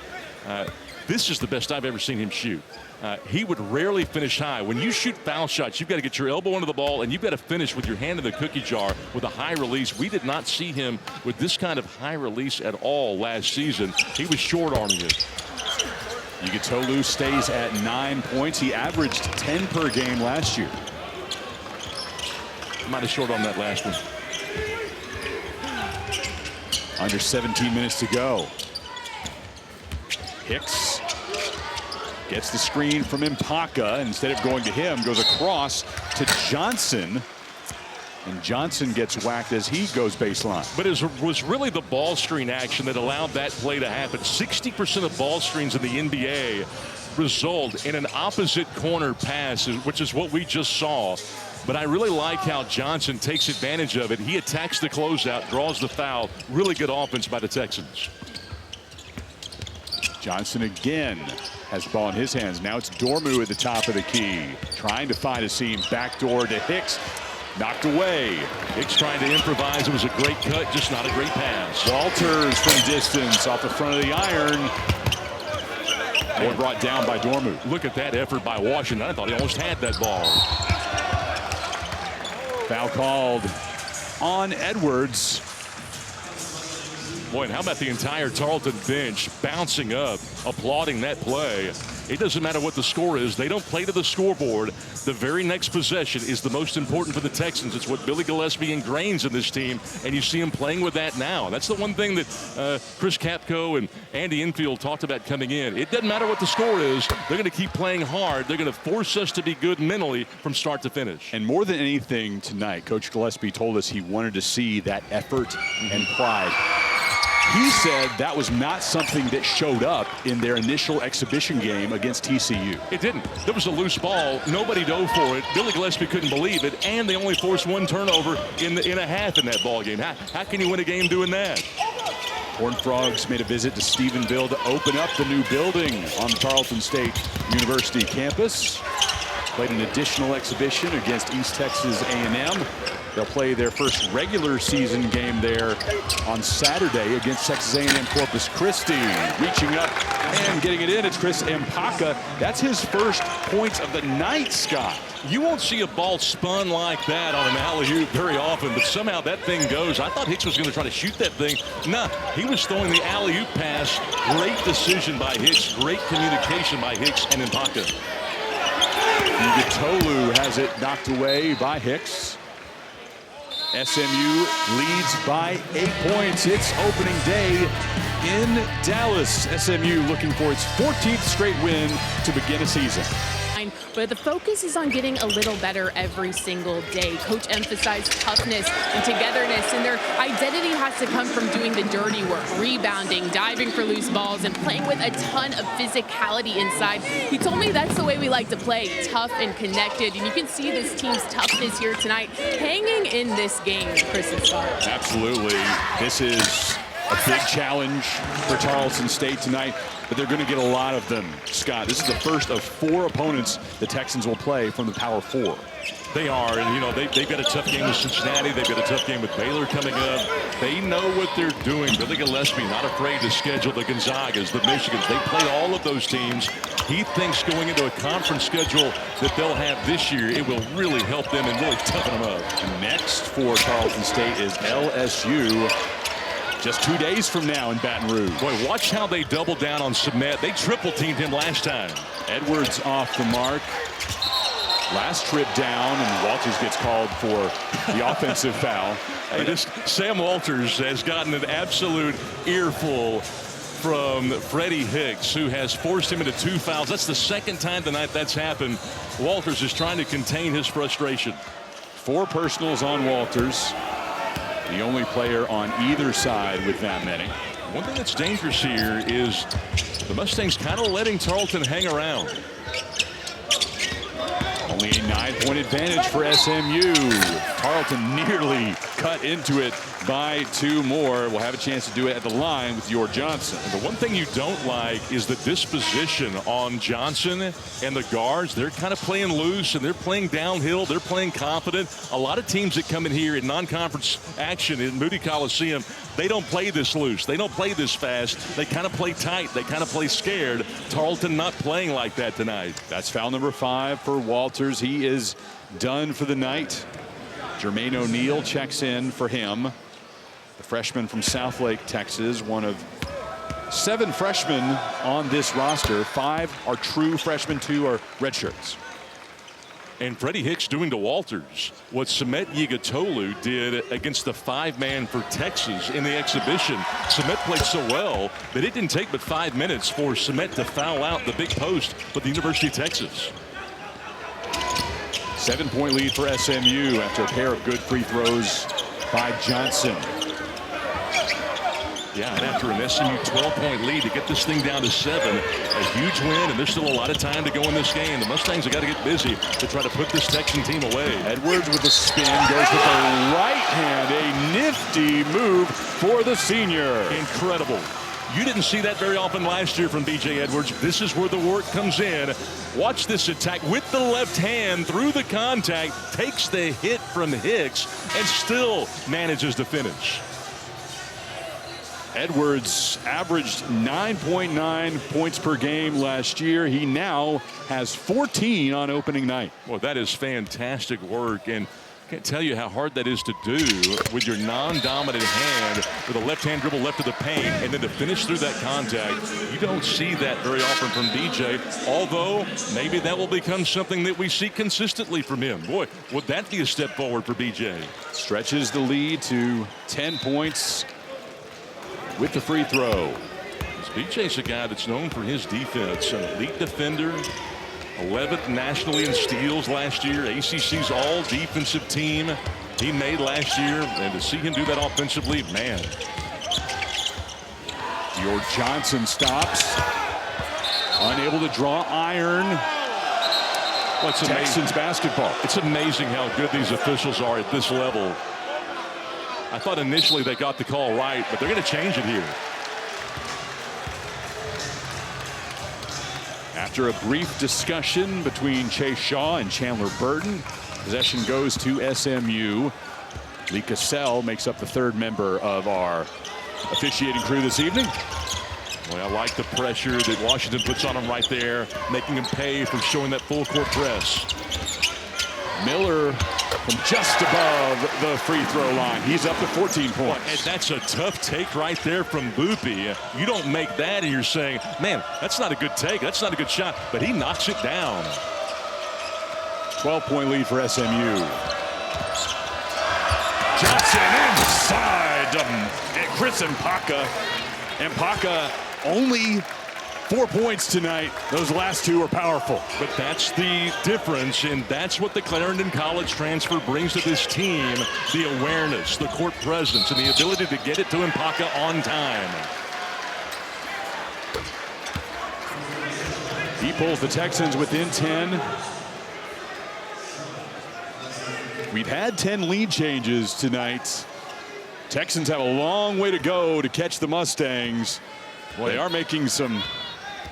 This is the best I've ever seen him shoot. He would rarely finish high. When you shoot foul shots, you've got to get your elbow into the ball, and you've got to finish with your hand in the cookie jar with a high release. We did not see him with this kind of high release at all last season. He was short-arming it. Ugitolu stays at 9 points. He averaged 10 per game last year. Might have short on that last one. Under 17 minutes to go. Hicks gets the screen from Mpaka. Instead of going to him, goes across to Johnson. And Johnson gets whacked as he goes baseline. But it was really the ball screen action that allowed that play to happen. 60% of ball screens in the NBA result in an opposite corner pass, which is what we just saw. But I really like how Johnson takes advantage of it. He attacks the closeout, draws the foul. Really good offense by the Texans. Johnson again has the ball in his hands. Now it's Dormu at the top of the key, trying to find a seam. Backdoor to Hicks. Knocked away. Hicks trying to improvise. It was a great cut, just not a great pass. Walters from distance off the front of the iron. And brought down by Dormu. Look at that effort by Washington. I thought he almost had that ball. Foul called on Edwards. Boy, and how about the entire Tarleton bench bouncing up, applauding that play. It doesn't matter what the score is. They don't play to the scoreboard. The very next possession is the most important for the Texans. It's what Billy Gillespie ingrains in this team, and you see him playing with that now. That's the one thing that Chris Capco and Andy Enfield talked about coming in. It doesn't matter what the score is. They're going to keep playing hard. They're going to force us to be good mentally from start to finish. And more than anything tonight, Coach Gillespie told us he wanted to see that effort and pride. He said that was not something that showed up in their initial exhibition game against TCU. It didn't. There was a loose ball. Nobody dove for it. Billy Gillespie couldn't believe it, and they only forced one turnover in a half in that ball game. How can you win a game doing that? Horned Frogs made a visit to Stephenville to open up the new building on the Tarleton State University campus. Played an additional exhibition against East Texas A&M. They'll play their first regular season game there on Saturday against Texas A&M Corpus Christi. Reaching up and getting it in, it's Chris Mpaka. That's his first points of the night, Scott. You won't see a ball spun like that on an alley-oop very often, but somehow that thing goes. I thought Hicks was going to try to shoot that thing. Nah, he was throwing the alley-oop pass. Great decision by Hicks. Great communication by Hicks and Mpaka. Ugitolu has it knocked away by Hicks. SMU leads by 8 points. It's opening day in Dallas. SMU looking for its 14th straight win to begin a season. But the focus is on getting a little better every single day. Coach emphasized toughness and togetherness, and their identity has to come from doing the dirty work, rebounding, diving for loose balls, and playing with a ton of physicality inside. He told me that's the way we like to play, tough and connected, and you can see this team's toughness here tonight, hanging in this game, Chris and Scott. Absolutely. This is a big challenge for Tarleton State tonight, but they're going to get a lot of them. Scott, this is the first of 4 opponents the Texans will play from the Power 4. They are, and you know, they've got a tough game with Cincinnati. They've got a tough game with Baylor coming up. They know what they're doing. Billy Gillespie not afraid to schedule the Gonzagas, the Michigans. They play all of those teams. He thinks going into a conference schedule that they'll have this year, it will really help them and really toughen them up. Next for Carlton State is LSU. Just 2 days from now in Baton Rouge. Boy, watch how they double down on Samet. They triple-teamed him last time. Edwards off the mark. Last trip down, and Walters gets called for the offensive foul. Hey, Sam Walters has gotten an absolute earful from Freddy Hicks, who has forced him into 2 fouls. That's the second time tonight that's happened. Walters is trying to contain his frustration. 4 personals on Walters. The only player on either side with that many. One thing that's dangerous here is the Mustangs kind of letting Tarleton hang around. Only a 9-point advantage for SMU. Tarleton nearly cut into it by 2 more. We'll have a chance to do it at the line with Dior Johnson. And the one thing you don't like is the disposition on Johnson and the guards. They're kind of playing loose and they're playing downhill. They're playing confident. A lot of teams that come in here in non-conference action in Moody Coliseum, they don't play this loose. They don't play this fast. They kind of play tight. They kind of play scared. Tarleton not playing like that tonight. That's foul number 5 for Walters. He is done for the night. Jermaine O'Neal checks in for him. The freshman from Southlake, Texas, one of 7 freshmen on this roster. 5 are true freshmen, 2 are redshirts. And Freddy Hicks doing to Walters what Samet Yigatolu did against the 5-man for Texas in the exhibition. Samet played so well that it didn't take but 5 minutes for Samet to foul out the big post for the University of Texas. 7-point lead for SMU after a pair of good free throws by Johnson. Yeah, and after an SMU 12-point lead to get this thing down to 7, a huge win, and there's still a lot of time to go in this game. The Mustangs have got to get busy to try to put this Texan team away. Edwards with the spin, goes with the right hand. A nifty move for the senior. Incredible. You didn't see that very often last year from B.J. Edwards. This is where the work comes in. Watch this attack with the left hand through the contact, takes the hit from Hicks, and still manages to finish. Edwards averaged 9.9 points per game last year. He now has 14 on opening night. Well, that is fantastic work, and I can't tell you how hard that is to do with your non-dominant hand with a left-hand dribble left of the paint, and then to finish through that contact. You don't see that very often from BJ, although maybe that will become something that we see consistently from him. Boy, would that be a step forward for BJ. Stretches the lead to 10 points with the free throw. BJ's a guy that's known for his defense, an elite defender, 11th nationally in steals last year, ACC's all defensive team he made last year, and to see him do that offensively, man. Dior Johnson stops, unable to draw iron. Well, Texans basketball. It's amazing how good these officials are at this level. I thought initially they got the call right, but they're going to change it here. After a brief discussion between Chase Shaw and Chandler Burton, possession goes to SMU. Lee Cassell makes up the 3rd member of our officiating crew this evening. Well, I like the pressure that Washington puts on him right there, making him pay for showing that full court press. Miller from just above the free throw line. He's up to 14 points. And that's a tough take right there from Boopie. You don't make that and you're saying, man, that's not a good take. That's not a good shot. But he knocks it down. 12-point lead for SMU. Johnson inside to Chris Mpaka. Mpaka only 4 points tonight. Those last 2 are powerful. But that's the difference, and that's what the Clarendon College transfer brings to this team. The awareness, the court presence, and the ability to get it to Mpaka on time. He pulls the Texans within 10. We've had 10 lead changes tonight. Texans have a long way to go to catch the Mustangs. Boy, they are making some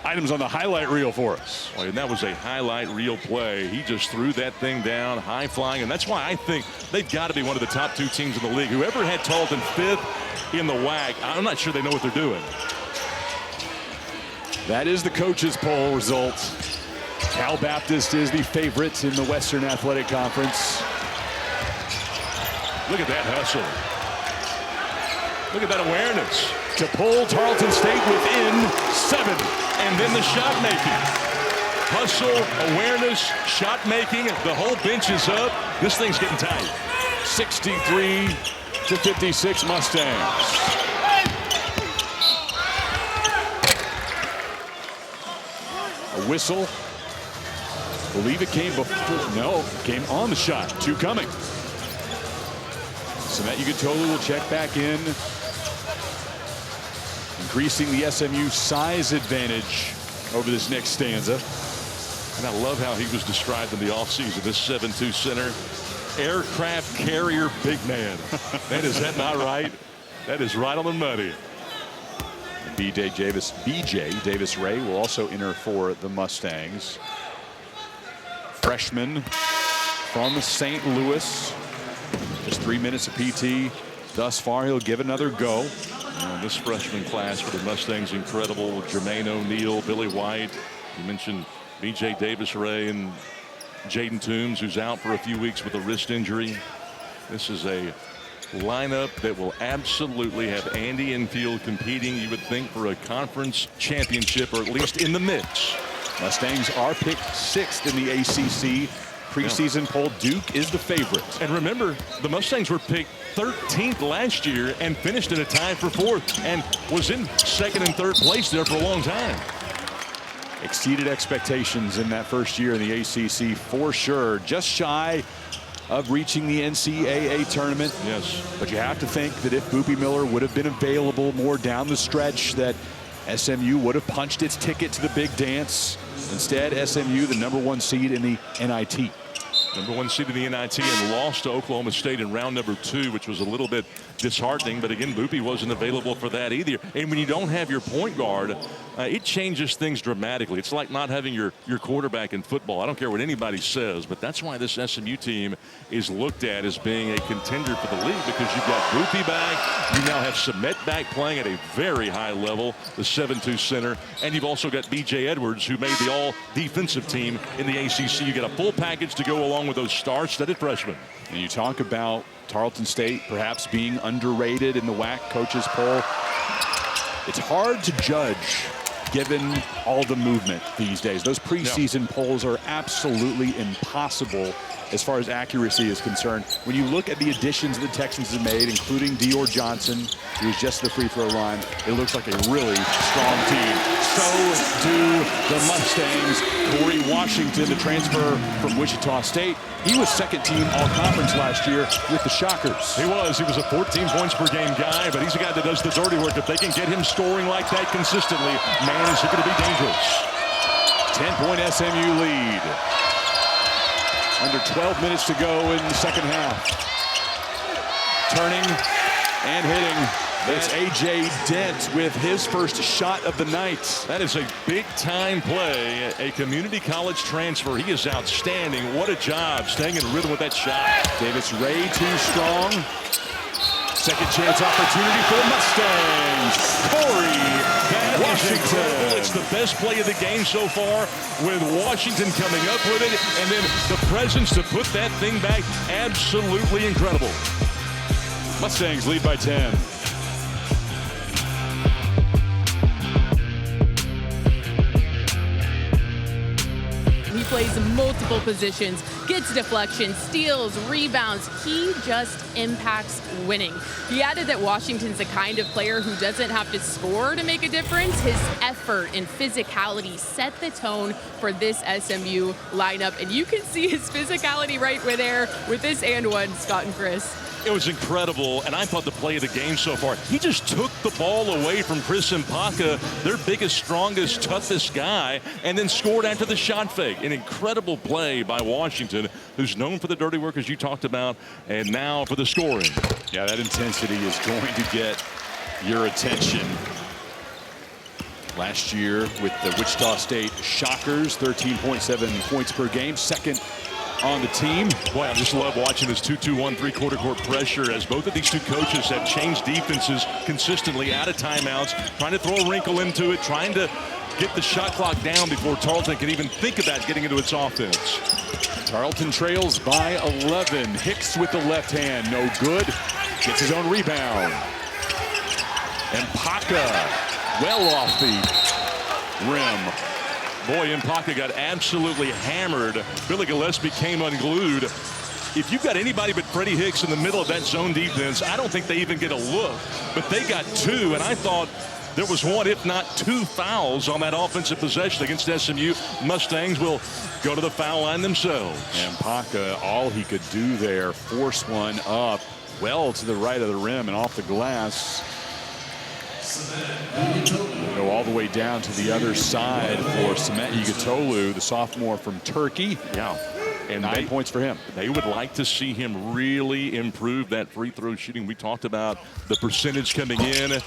items on the highlight reel for us. Boy, and that was a highlight reel play. He just threw that thing down, high flying, and that's why I think they've got to be one of the top 2 teams in the league. Whoever had Tarleton 5th in the WAC, I'm not sure they know what they're doing. That is the coaches poll result. Cal Baptist is the favorite in the Western Athletic Conference. Look at that hustle. Look at that awareness. To pull Tarleton State within 7. And then the shot making. Hustle, awareness, shot making. The whole bench is up. This thing's getting tight. 63-56 Mustangs. A whistle. Believe it came before. No, it came on the shot. 2 coming. Samet Yigatolu will check back in, increasing the SMU size advantage over this next stanza. And I love how he was described in the offseason, this 7'2" center. aircraft carrier big man. Is that not right? That is right on the money. BJ Davis-Ray will also enter for the Mustangs. Freshman from St. Louis. Just 3 minutes of PT thus far. He'll give another go. This freshman class for the Mustangs, incredible. Jermaine O'Neal, Billy White. You mentioned BJ Davis-Ray and Jaden Toombs, who's out for a few weeks with a wrist injury. This is a lineup that will absolutely have Andy Enfield competing, you would think, for a conference championship, or at least in the mix. Mustangs are picked 6th in the ACC. Preseason poll, Duke is the favorite. And remember, the Mustangs were picked 13th last year and finished in a tie for 4th and was in 2nd and 3rd place there for a long time. Exceeded expectations in that first year in the ACC for sure. Just shy of reaching the NCAA tournament. Yes. But you have to think that if Boopie Miller would have been available more down the stretch, that SMU would have punched its ticket to the big dance. Instead, SMU, the #1 seed in the NIT. #1 seed in the NIT, and lost to Oklahoma State in round number 2, which was a little bit disheartening. But again, Boopie wasn't available for that either. And when you don't have your point guard, it changes things dramatically. It's like not having your quarterback in football. I don't care what anybody says, but that's why this SMU team is looked at as being a contender for the league, because you've got Boopie back. You now have Submet back playing at a very high level, the 7'2" center. And you've also got B.J. Edwards, who made the all-defensive team in the ACC. You got a full package to go along with those star-studded freshmen. And you talk about Tarleton State perhaps being underrated in the WAC coaches poll. It's hard to judge given all the movement these days. Those preseason polls are absolutely impossible as far as accuracy is concerned. When you look at the additions the Texans have made, including Dior Johnson, who was just the free throw line, it looks like a really strong team. So do the Mustangs. Corey Washington, the transfer from Wichita State, he was second team all-conference last year with the Shockers. He was a 14 points per game guy, but he's a guy that does the dirty work. If they can get him scoring like that consistently, man, is he going to be dangerous. 10-point SMU lead. Under 12 minutes to go in the second half. Turning and hitting. It's A.J. Dent with his first shot of the night. That is a big-time play. A community college transfer. He is outstanding. What a job staying in rhythm with that shot. Davis-Ray too strong. Second chance opportunity for the Mustangs. Corey Washington. It's the best play of the game so far, with Washington coming up with it, and then the presence to put that thing back. Absolutely incredible. Mustangs lead by 10. He plays multiple positions, gets deflections, steals, rebounds. He just impacts winning. He added that Washington's the kind of player who doesn't have to score to make a difference. His effort and physicality set the tone for this SMU lineup. And you can see his physicality right there with this and one, Scott and Chris. It was incredible, and I thought the play of the game so far. He just took the ball away from Chris Mpaka, their biggest, strongest, toughest guy, and then scored after the shot fake. An incredible play by Washington, who's known for the dirty work, as you talked about, and now for the scoring. Yeah, that intensity is going to get your attention. Last year with the Wichita State Shockers, 13.7 points per game, second on the team. Boy, I just love watching this 2-2-1 three-quarter court pressure, as both of these two coaches have changed defenses consistently out of timeouts, trying to throw a wrinkle into it, trying to get the shot clock down before Tarleton can even think about getting into its offense. Tarleton trails by 11. Hicks with the left hand, no good. Gets his own rebound. And Mpaka well off the rim. Boy, Mpaka got absolutely hammered. Billy Gillespie came unglued. If you've got anybody but Freddy Hicks in the middle of that zone defense, I don't think they even get a look. But they got two, and I thought there was one, if not two, fouls on that offensive possession against SMU. Mustangs will go to the foul line themselves. And Mpaka, all he could do there, force one up well to the right of the rim and off the glass. Go all the way down to the other side for Submet Yigitolu, the sophomore from Turkey. Yeah. And 9 points for him. They would like to see him really improve that free throw shooting. We talked about the percentage coming in.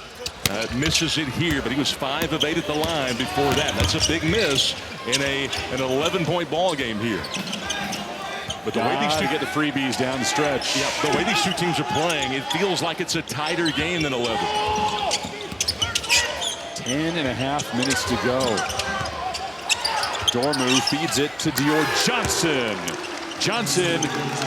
Misses it here, but he was 5 of 8 at the line before that. That's a big miss in an 11-point ball game here. But the way these two get the freebies down the stretch. Yeah, the way these two teams are playing, it feels like it's a tighter game than 11. 10.5 minutes to go. Dormu feeds it to Dior Johnson. Johnson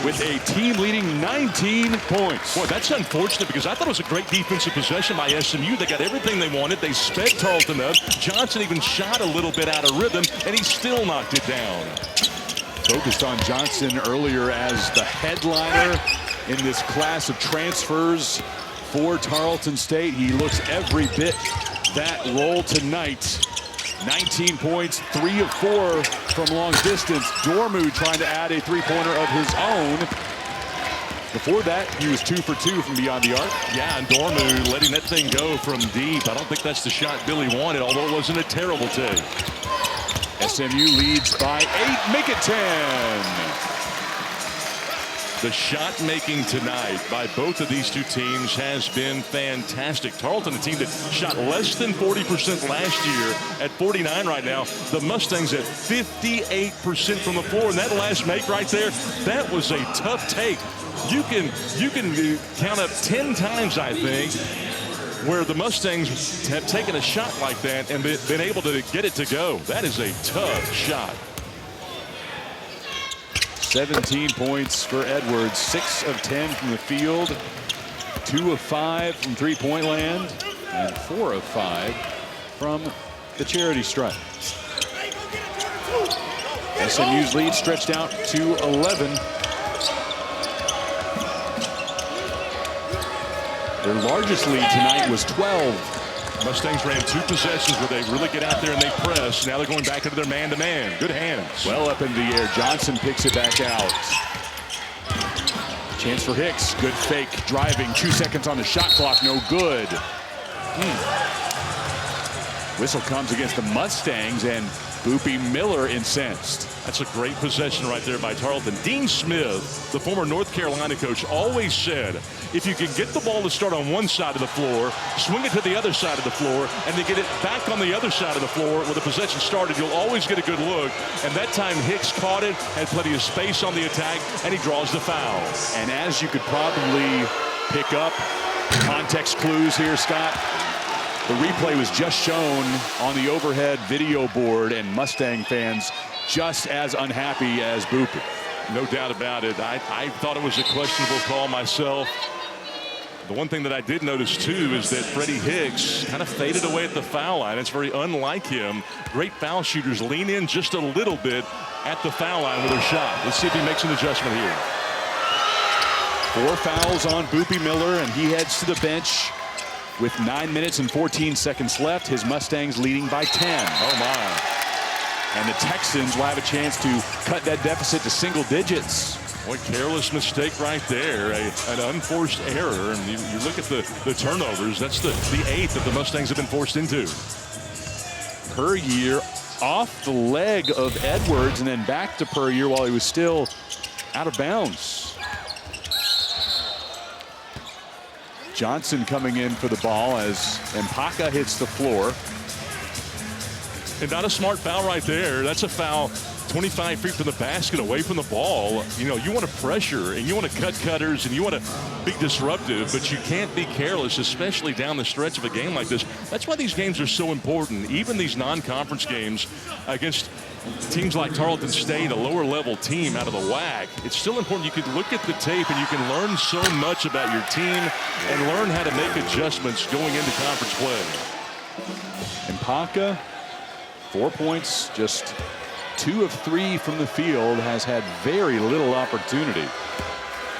with a team-leading 19 points. Boy, that's unfortunate because I thought it was a great defensive possession by SMU. They got everything they wanted. They sped Tarleton up. Johnson even shot a little bit out of rhythm, and he still knocked it down. Focused on Johnson earlier as the headliner in this class of transfers for Tarleton State. He looks every bit that role tonight. 19 points, 3 of 4 from long distance. Dormu trying to add a three-pointer of his own. Before that, he was 2 for 2 from beyond the arc. Yeah, and Dormu letting that thing go from deep. I don't think that's the shot Billy wanted, although it wasn't a terrible take. SMU leads by 8. Make it 10. The shot making tonight by both of these two teams has been fantastic. Tarleton, a team that shot less than 40% last year, at 49 right now. The Mustangs at 58% from the floor. And that last make right there, that was a tough take. You can count up 10 times, I think, where the Mustangs have taken a shot like that and been able to get it to go. That is a tough shot. 17 points for Edwards, 6 of 10 from the field, 2 of 5 from three-point land, and 4 of 5 from the charity stripe. SMU's lead stretched out to 11. Their largest lead tonight was 12. Mustangs ran 2 possessions where they really get out there and they press. Now they're going back into their man-to-man. Good hands. Well up in the air. Johnson picks it back out. Chance for Hicks. Good fake. Driving. 2 seconds on the shot clock. No good. Whistle comes against the Mustangs, and Boopie Miller incensed. That's a great possession right there by Tarleton. Dean Smith, the former North Carolina coach, always said, if you can get the ball to start on one side of the floor, swing it to the other side of the floor, and then get it back on the other side of the floor where the possession started, you'll always get a good look. And that time Hicks caught it, had plenty of space on the attack, and he draws the foul. And as you could probably pick up, context clues here, Scott, the replay was just shown on the overhead video board, and Mustang fans just as unhappy as Boopie. No doubt about it. I thought it was a questionable call myself. The one thing that I did notice, too, is that Freddy Hicks kind of faded away at the foul line. It's very unlike him. Great foul shooters lean in just a little bit at the foul line with their shot. Let's see if he makes an adjustment here. 4 fouls on Boopie Miller, and he heads to the bench with 9 minutes and 14 seconds left. His Mustangs leading by 10. Oh, my. And the Texans will have a chance to cut that deficit to single digits. What careless mistake right there, an unforced error. And you look at the turnovers, that's the 8th that the Mustangs have been forced into. Pierre off the leg of Edwards and then back to Pierre while he was still out of bounds. Johnson coming in for the ball as Mpaka hits the floor. And not a smart foul right there. That's a foul 25 feet from the basket, away from the ball. You know, you want to pressure and you want to cut cutters and you want to be disruptive, but you can't be careless, especially down the stretch of a game like this. That's why these games are so important. Even these non-conference games against teams like Tarleton State, a lower level team out of the WAC, it's still important. You can look at the tape and you can learn so much about your team and learn how to make adjustments going into conference play. Mpaka, 4 points, just 2 of 3 from the field, has had very little opportunity.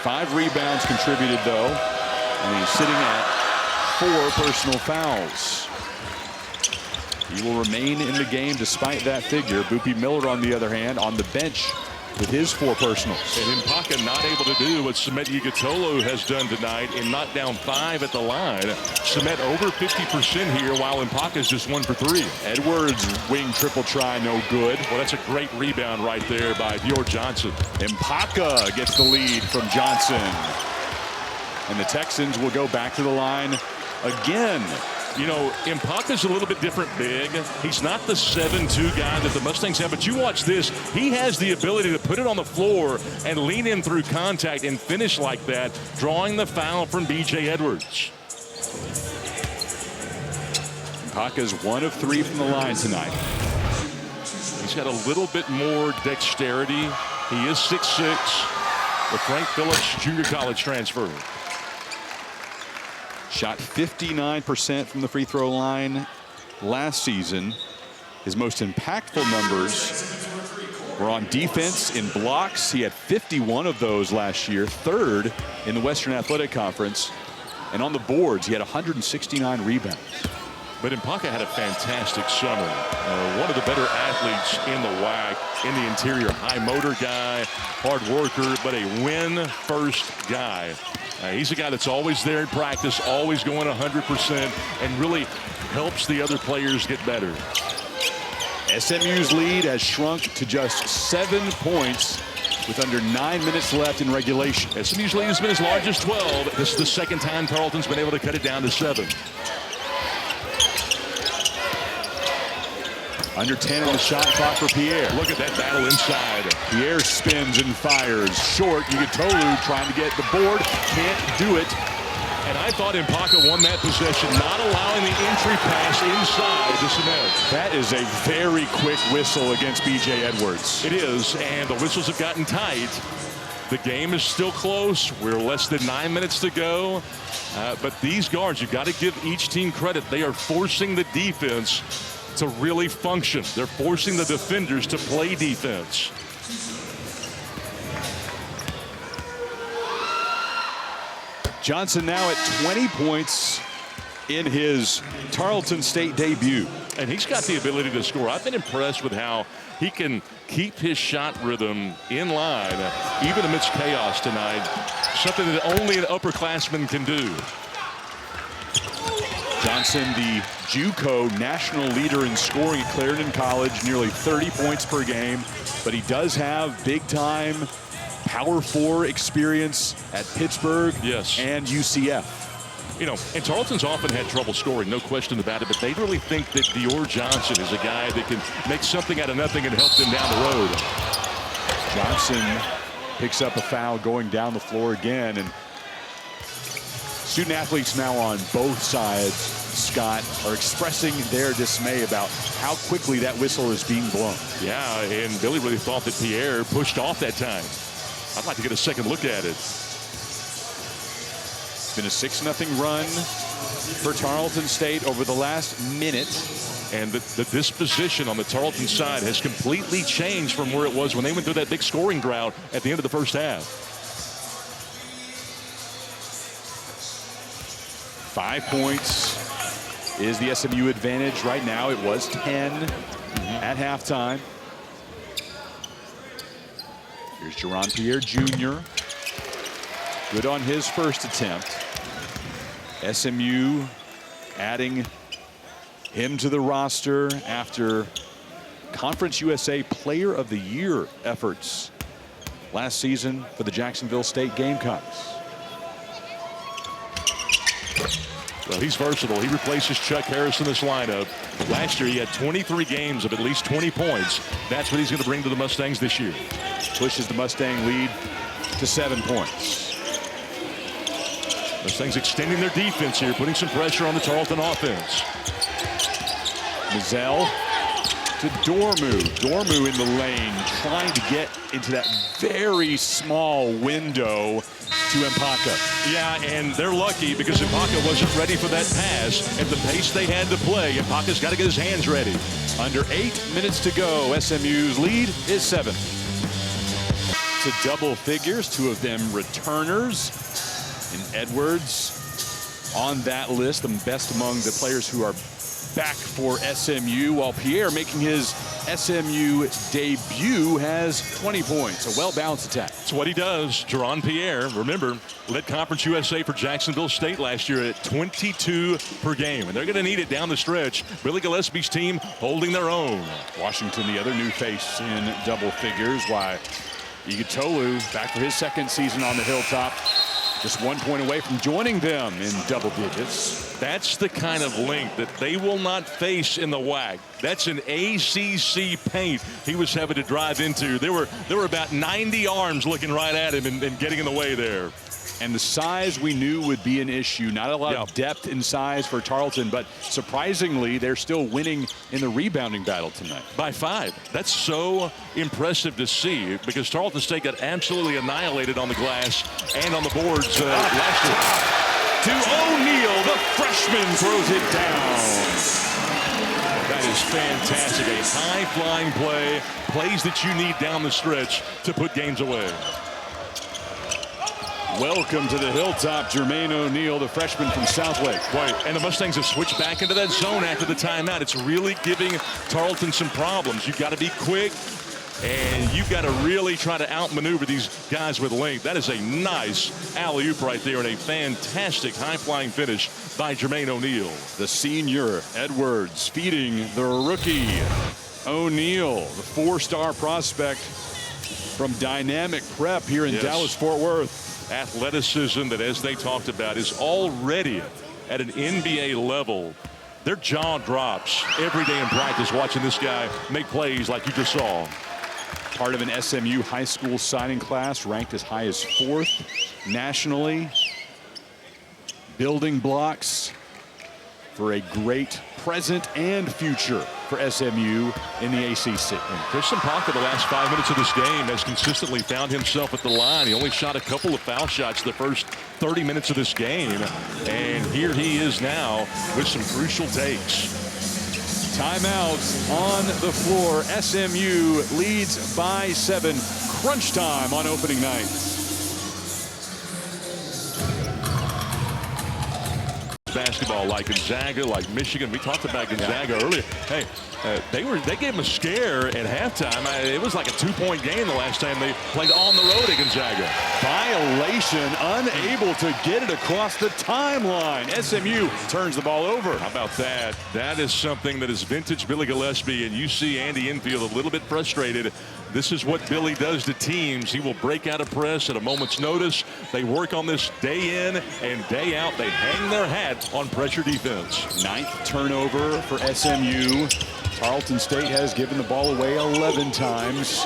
5 rebounds contributed, though, and he's sitting at 4 personal fouls. He will remain in the game despite that figure. Boopie Miller, on the other hand, on the bench with his 4 personals. And Mpaka not able to do what Semet Yigitolo has done tonight and knocked down 5 at the line. Semet over 50% here, while Mpaka's just 1 for 3. Edwards wing triple try, no good. Well, that's a great rebound right there by Dior Johnson. Mpaka gets the lead from Johnson. And the Texans will go back to the line again. You know, Mpaka's a little bit different big. He's not the 7'2" guy that the Mustangs have, but you watch this. He has the ability to put it on the floor and lean in through contact and finish like that, drawing the foul from B.J. Edwards. Mpaka's 1 of 3 from the line tonight. He's got a little bit more dexterity. He is 6'6", the Frank Phillips Junior College transfer. Shot 59% from the free throw line last season. His most impactful numbers were on defense in blocks. He had 51 of those last year, 3rd in the Western Athletic Conference. And on the boards, he had 169 rebounds. But Mpaka had a fantastic summer. One of the better athletes in the WAC, in the interior. High motor guy, hard worker, but a win-first guy. He's a guy that's always there in practice, always going 100%, and really helps the other players get better. SMU's lead has shrunk to just 7 points with under 9 minutes left in regulation. SMU's lead has been as large as 12. This is the second time Tarleton's been able to cut it down to 7. Under 10 on the shot clock for Pierre. Look at that battle inside. Pierre spins and fires. Short. Yigitolo trying to get the board. Can't do it. And I thought Mpaka won that possession, not allowing the entry pass inside to Semet. That is a very quick whistle against B.J. Edwards. It is, and the whistles have gotten tight. The game is still close. We're less than 9 minutes to go. But these guards, you've got to give each team credit. They are forcing the defense to really function. They're forcing the defenders to play defense. Johnson now at 20 points in his Tarleton State debut. And he's got the ability to score. I've been impressed with how he can keep his shot rhythm in line, even amidst chaos tonight. Something that only an upperclassman can do. Johnson, the JUCO national leader in scoring at Clarendon College, nearly 30 points per game. But he does have big-time Power 4 experience at Pittsburgh and UCF. You know, and Tarleton's often had trouble scoring, no question about it, but they really think that Dior Johnson is a guy that can make something out of nothing and help them down the road. Johnson picks up a foul going down the floor again, and student athletes now on both sides, Scott, are expressing their dismay about how quickly that whistle is being blown. Yeah, and Billy really thought that Pierre pushed off that time. I'd like to get a second look at it. It's been a 6-0 run for Tarleton State over the last minute. And the disposition on the Tarleton side has completely changed from where it was when they went through that big scoring drought at the end of the first half. 5 points is the SMU advantage right now. It was 10 at halftime. Here's Jaron Pierre Jr. Good on his first attempt. SMU adding him to the roster after Conference USA Player of the Year efforts last season for the Jacksonville State Gamecocks. Well, he's versatile. He replaces Chuck Harris in this lineup. Last year, he had 23 games of at least 20 points. That's what he's going to bring to the Mustangs this year. Pushes the Mustang lead to 7 points. Mustangs extending their defense here, putting some pressure on the Tarleton offense. Mizell to Dormu. Dormu in the lane, trying to get into that very small window to Mpaka. Yeah, and they're lucky because Mpaka wasn't ready for that pass. At the pace they had to play, Mpaka's got to get his hands ready. Under 8 minutes to go, SMU's lead is 7. To double figures, 2 of them returners. And Edwards on that list, the best among the players who are back for SMU, while Pierre making his SMU debut has 20 points. A well-balanced attack. That's what he does. Jaron Pierre, remember, led Conference USA for Jacksonville State last year at 22 per game. And they're going to need it down the stretch. Billy Gillespie's team holding their own. Washington, the other new face in double figures. Why, Igutolu, back for his second season on the Hilltop. Just 1 point away from joining them in double digits. That's the kind of length that they will not face in the WAC. That's an ACC paint he was having to drive into. There were about 90 arms looking right at him and getting in the way there. And the size we knew would be an issue. Not a lot of depth in size for Tarleton, but surprisingly, they're still winning in the rebounding battle tonight. By 5. That's so impressive to see because Tarleton State got absolutely annihilated on the glass and on the boards last year. To O'Neal, the freshman throws it down. That is fantastic. A high-flying play, plays that you need down the stretch to put games away. Welcome to the Hilltop, Jermaine O'Neal, the freshman from Southlake. Right, and the Mustangs have switched back into that zone after the timeout. It's really giving Tarleton some problems. You've got to be quick, and you've got to really try to outmaneuver these guys with length. That is a nice alley-oop right there and a fantastic high-flying finish by Jermaine O'Neal. The senior, Edwards, feeding the rookie, O'Neal, the 4-star prospect from Dynamic Prep here in Dallas-Fort Worth. Athleticism that, as they talked about, is already at an NBA level. Their jaw drops every day in practice watching this guy make plays like you just saw. Part of an SMU high school signing class ranked as high as 4th nationally. Building blocks for a great present and future for SMU in the ACC. And Christian Parker, the last 5 minutes of this game, has consistently found himself at the line. He only shot a couple of foul shots the first 30 minutes of this game. And here he is now with some crucial takes. Timeouts on the floor. SMU leads by 7. Crunch time on opening night. Basketball like Gonzaga, like Michigan. We talked about Gonzaga earlier. Hey, they gave them a scare at halftime. It was like a 2-point game the last time they played on the road at Gonzaga. Violation, unable to get it across the timeline. SMU turns the ball over. How about that? That is something that is vintage Billy Gillespie, and you see Andy Enfield a little bit frustrated. This is what Billy does to teams. He will break out a press at a moment's notice. They work on this day in and day out. They hang their hat on pressure defense. 9th turnover for SMU. Carlton State has given the ball away 11 times.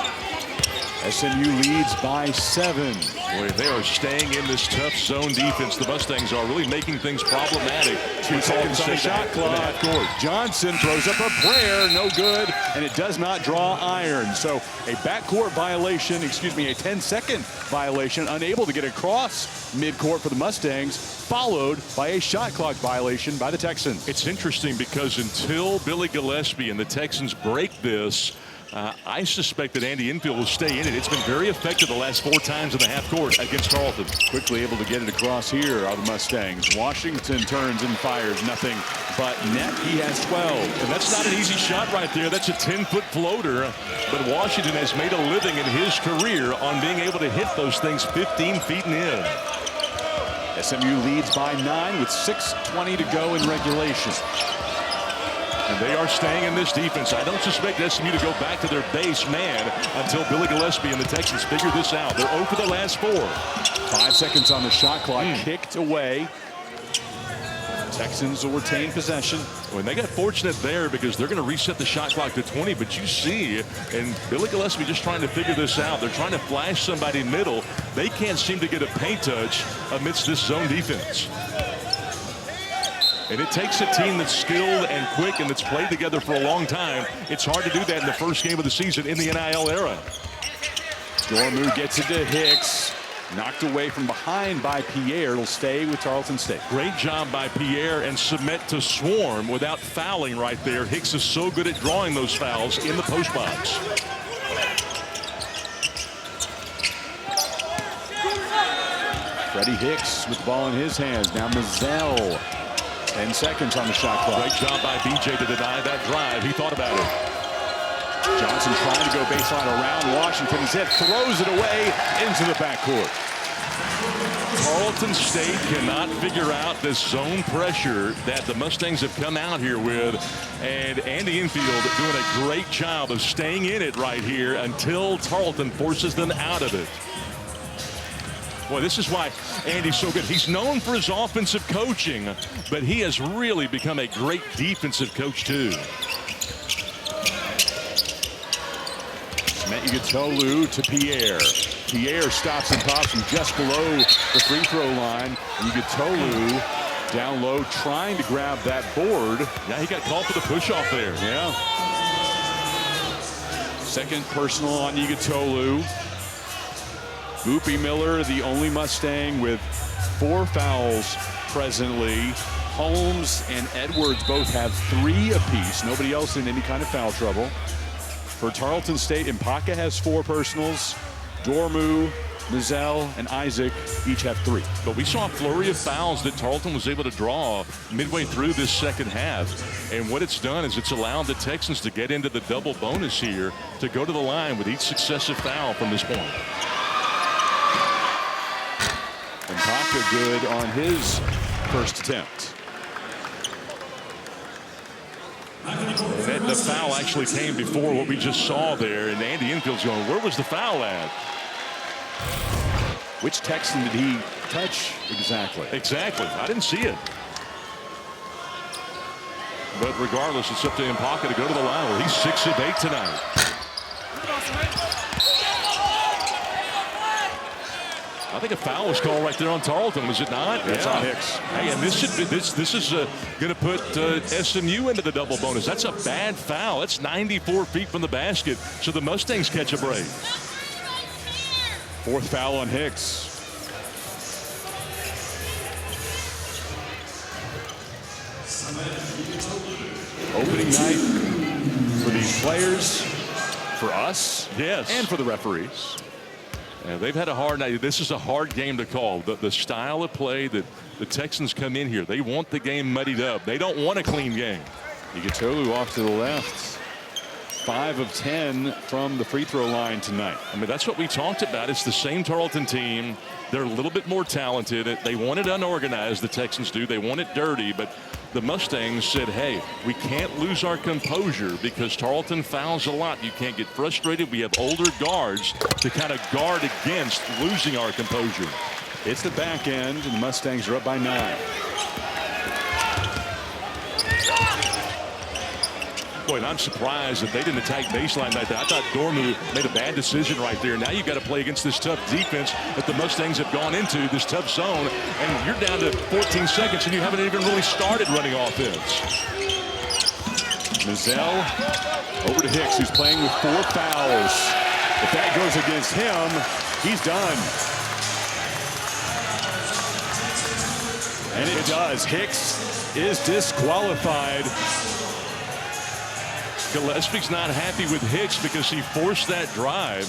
SMU leads by 7. Boy, they are staying in this tough zone defense. The Mustangs are really making things problematic. 2 seconds on the shot clock. Johnson throws up a prayer, no good, and it does not draw iron. So a backcourt violation, a 10-second violation, unable to get across midcourt for the Mustangs, followed by a shot clock violation by the Texans. It's interesting because until Billy Gillespie and the Texans break this, I suspect that Andy Enfield will stay in it. It's been very effective the last 4 times in the half court against Carleton. Quickly able to get it across here are the Mustangs. Washington turns and fires nothing but net. He has 12. And that's not an easy shot right there. That's a 10-foot floater. But Washington has made a living in his career on being able to hit those things 15 feet and in. SMU leads by 9 with 6:20 to go in regulation. And they are staying in this defense. I don't suspect SMU to go back to their base man until Billy Gillespie and the Texans figure this out. They're 0 for the last 4. 5 seconds on the shot clock. Kicked away. Texans will retain possession. Well, they got fortunate there because they're going to reset the shot clock to 20. But you see, and Billy Gillespie just trying to figure this out. They're trying to flash somebody middle. They can't seem to get a paint touch amidst this zone defense. And it takes a team that's skilled and quick and that's played together for a long time. It's hard to do that in the first game of the season in the NIL era. Dormu gets it to Hicks. Knocked away from behind by Pierre. It'll stay with Tarleton State. Great job by Pierre and submit to Swarm without fouling right there. Hicks is so good at drawing those fouls in the post box. Freddy Hicks with the ball in his hands. Now Mazzell. 10 seconds on the shot clock. Great job by BJ to deny that drive. He thought about it. Johnson trying to go baseline around Washington's head, throws it away into the backcourt. Carlton State cannot figure out this zone pressure that the Mustangs have come out here with. And Andy Enfield doing a great job of staying in it right here until Tarleton forces them out of it. Boy, this is why Andy's so good. He's known for his offensive coaching, but he has really become a great defensive coach, too. Ugitolu to Pierre. Pierre stops and pops from just below the free throw line. Ugitolu down low trying to grab that board. Yeah, he got called for the push-off there. Yeah. Second personal on Ugitolu. Boopie Miller, the only Mustang with 4 fouls presently. Holmes and Edwards both have 3 apiece. Nobody else in any kind of foul trouble. For Tarleton State, Mpaka has 4 personals. Dormu, Mizell, and Isaac each have 3. But we saw a flurry of fouls that Tarleton was able to draw midway through this second half. And what it's done is it's allowed the Texans to get into the double bonus here to go to the line with each successive foul from this point. Mpaka good on his first attempt. And the foul actually came before what we just saw there, and Andy Enfield's going, where was the foul at? Which Texan did he touch exactly? Exactly. I didn't see it. But regardless, it's up to Mpaka to go to the line where he's 6 of 8 tonight. I think a foul was called right there on Tarleton, was it not? That's on Hicks. Hey, and this is going to put SMU into the double bonus. That's a bad foul. That's 94 feet from the basket. So the Mustangs catch a break. 4th foul on Hicks. Opening night for these players, for us, yes, and for the referees. And they've had a hard night. This is a hard game to call. The style of play that the Texans come in here, they want the game muddied up. They don't want a clean game. Ugitolu off to the left. 5 of 10 from the free throw line tonight. I mean, that's what we talked about. It's the same Tarleton team. They're a little bit more talented. They want it unorganized, the Texans do. They want it dirty, but the Mustangs said, hey, we can't lose our composure because Tarleton fouls a lot. You can't get frustrated. We have older guards to kind of guard against losing our composure. It's the back end, and the Mustangs are up by 9. Boy, and I'm surprised that they didn't attack baseline right there. I thought Dormu made a bad decision right there. Now you've got to play against this tough defense that the Mustangs have gone into, this tough zone, and you're down to 14 seconds, and you haven't even really started running offense. Mizell over to Hicks, who's playing with 4 fouls. If that goes against him, he's done. And it does. Hicks is disqualified. Gillespie's not happy with Hicks because he forced that drive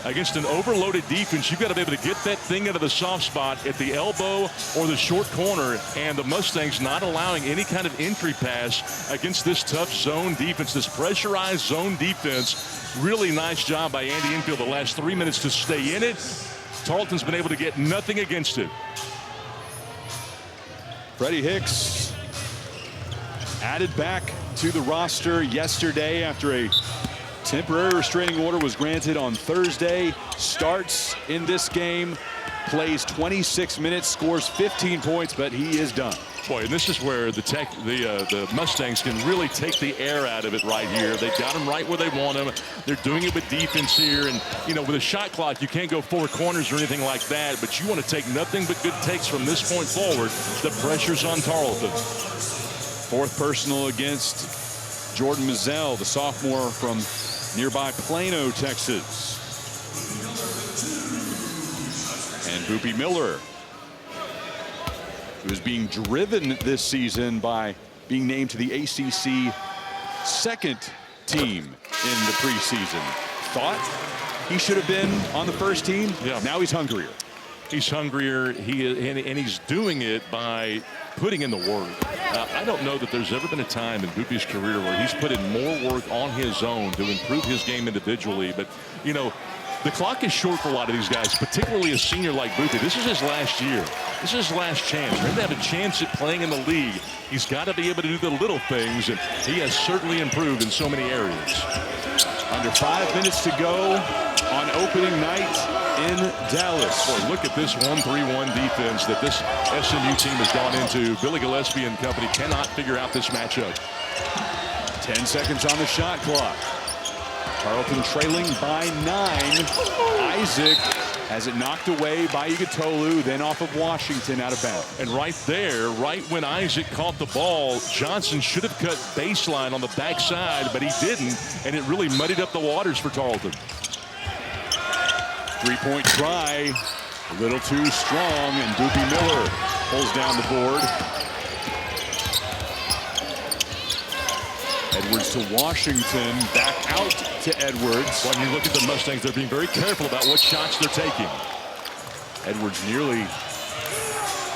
against an overloaded defense. You've got to be able to get that thing into the soft spot at the elbow or the short corner, and the Mustangs not allowing any kind of entry pass against this tough zone defense, this pressurized zone defense. Really nice job by Andy Enfield the last 3 minutes to stay in it. Tarleton's been able to get nothing against it. Freddy Hicks added back to the roster yesterday after a temporary restraining order was granted on Thursday. Starts in this game, plays 26 minutes, scores 15 points, but he is done. Boy, and this is where the Mustangs can really take the air out of it right here. They've got them right where they want them. They're doing it with defense here. And, you know, with a shot clock, you can't go 4 corners or anything like that. But you want to take nothing but good takes from this point forward. The pressure's on Tarleton. 4th personal against Jordan Mizell, the sophomore from nearby Plano, Texas. And Boopie Miller, who is being driven this season by being named to the ACC second team in the preseason. Thought he should have been on the first team. Yeah. Now he's hungrier. He's hungrier. And he's doing it by putting in the work. I don't know that there's ever been a time in Boopie's career where he's put in more work on his own to improve his game individually. But, you know, the clock is short for a lot of these guys, particularly a senior like Boopie. This is his last year. This is his last chance. For him to have a chance at playing in the league, he's got to be able to do the little things, and he has certainly improved in so many areas. Under 5 minutes to go on opening night in Dallas. Boy, look at this 1-3-1 defense that this SMU team has gone into. Billy Gillespie and company cannot figure out this matchup. 10 seconds on the shot clock. Tarleton trailing by 9. Isaac has it knocked away by Igatolu, then off of Washington out of bounds. And right there, right when Isaac caught the ball, Johnson should have cut baseline on the backside, but he didn't, and it really muddied up the waters for Tarleton. 3-point try, a little too strong, and Boopie Miller pulls down the board. Edwards to Washington, back out to Edwards. When you look at the Mustangs, they're being very careful about what shots they're taking. Edwards nearly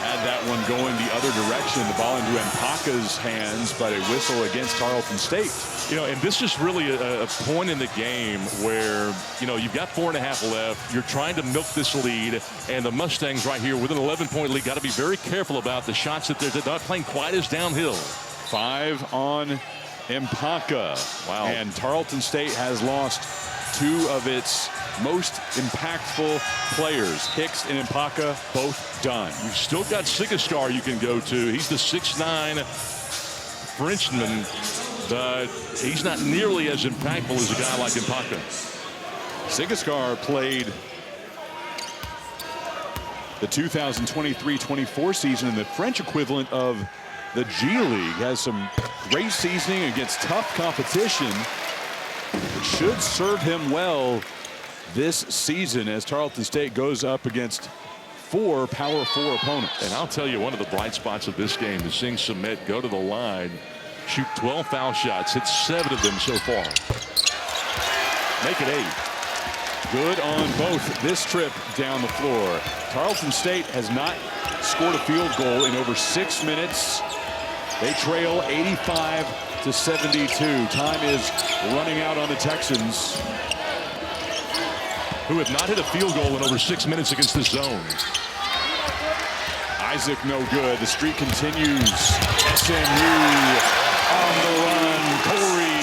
had that one going the other direction. The ball into Mpaka's hands, but a whistle against Carlton State. You know, and this is really a point in the game where, you know, you've got 4.5 left. You're trying to milk this lead, and the Mustangs right here with an 11-point lead got to be very careful about the shots that they're not playing quite as downhill. 5 on Mpaka. Wow. And Tarleton State has lost 2 of its most impactful players. Hicks and Mpaka both done. You've still got Sigascar you can go to. He's the 6'9" Frenchman, but he's not nearly as impactful as a guy like Mpaka. Sigascar played the 2023-24 season in the French equivalent of the G League. Has some great seasoning against tough competition. It should serve him well this season as Tarleton State goes up against 4 Power 4 opponents. And I'll tell you, one of the bright spots of this game is seeing Sumet go to the line, shoot 12 foul shots, hit 7 of them so far. Make it 8. Good on both this trip down the floor. Tarleton State has not scored a field goal in over 6 minutes. They trail 85-72. Time is running out on the Texans, who have not hit a field goal in over 6 minutes against this zone. Isaac no good. The streak continues. SMU on the run. Corey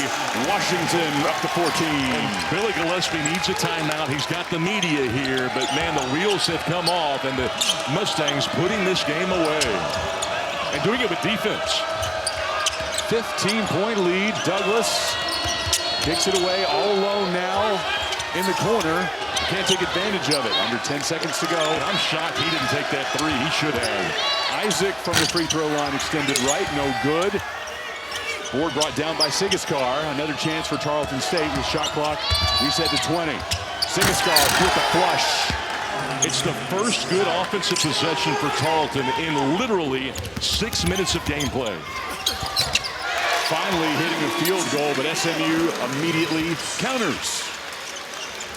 Washington up to 14. And Billy Gillespie needs a timeout. He's got the media here, but man, the wheels have come off, and the Mustangs putting this game away and doing it with defense. 15-point lead. Douglas kicks it away all alone now in the corner. Can't take advantage of it. Under 10 seconds to go. And I'm shocked he didn't take that 3. He should have. Isaac from the free throw line extended right. No good. Board brought down by Sigascar. Another chance for Tarleton State with shot clock reset to 20. Sigascar with a flush. It's the first good offensive possession for Tarleton in literally 6 minutes of gameplay. Finally hitting a field goal, but SMU immediately counters.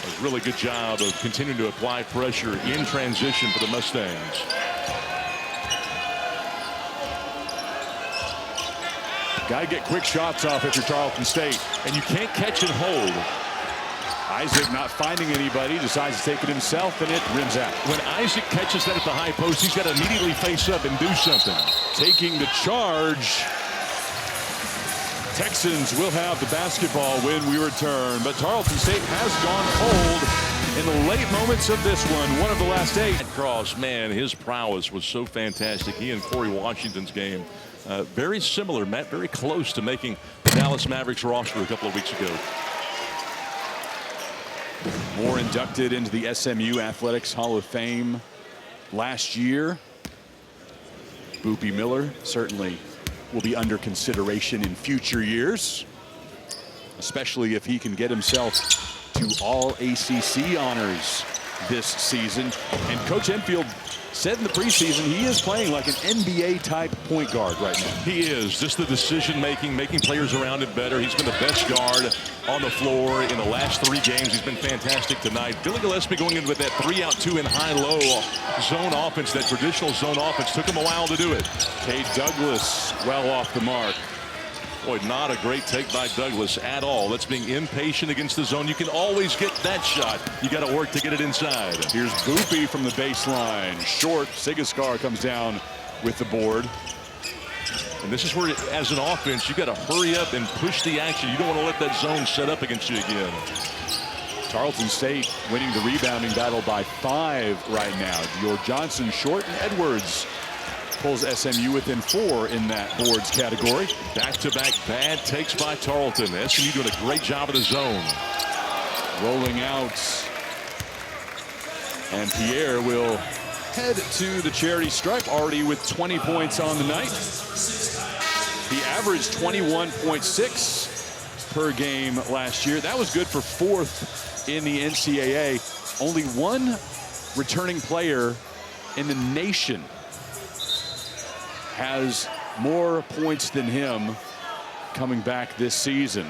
A really good job of continuing to apply pressure in transition for the Mustangs. Got to get quick shots off if you're Tarleton State. And you can't catch and hold. Isaac not finding anybody, decides to take it himself, and it rims out. When Isaac catches that at the high post, he's got to immediately face up and do something. Taking the charge. Texans will have the basketball when we return, but Tarleton State has gone cold in the late moments of this one of the last 8. Cross, man, his prowess was so fantastic. He and Corey Washington's game, very similar, Matt, very close to making the Dallas Mavericks roster a couple of weeks ago. Moore inducted into the SMU Athletics Hall of Fame last year. Boopie Miller certainly will be under consideration in future years, especially if he can get himself to all ACC honors this season. And Coach Enfield said in the preseason he is playing like an NBA-type point guard right now. He is. Just the decision-making, making players around him better. He's been the best guard on the floor in the last 3 games. He's been fantastic tonight. Billy Gillespie going in with that 3-out, 2 in high-low zone offense, that traditional zone offense. Took him a while to do it. Cade Douglas well off the mark. Boy, not a great take by Douglas at all. That's being impatient against the zone. You can always get that shot. You got to work to get it inside. Here's Boopie from the baseline. Short. Sigaskar comes down with the board. And this is where, as an offense, you got to hurry up and push the action. You don't want to let that zone set up against you again. Tarleton State winning the rebounding battle by 5 right now. Dior Johnson short, and Edwards pulls SMU within 4 in that boards category. Back-to-back bad takes by Tarleton. SMU doing a great job of the zone. Rolling out. And Pierre will head to the charity stripe, already with 20 points on the night. He averaged 21.6 per game last year. That was good for 4th in the NCAA. Only 1 returning player in the nation has more points than him coming back this season.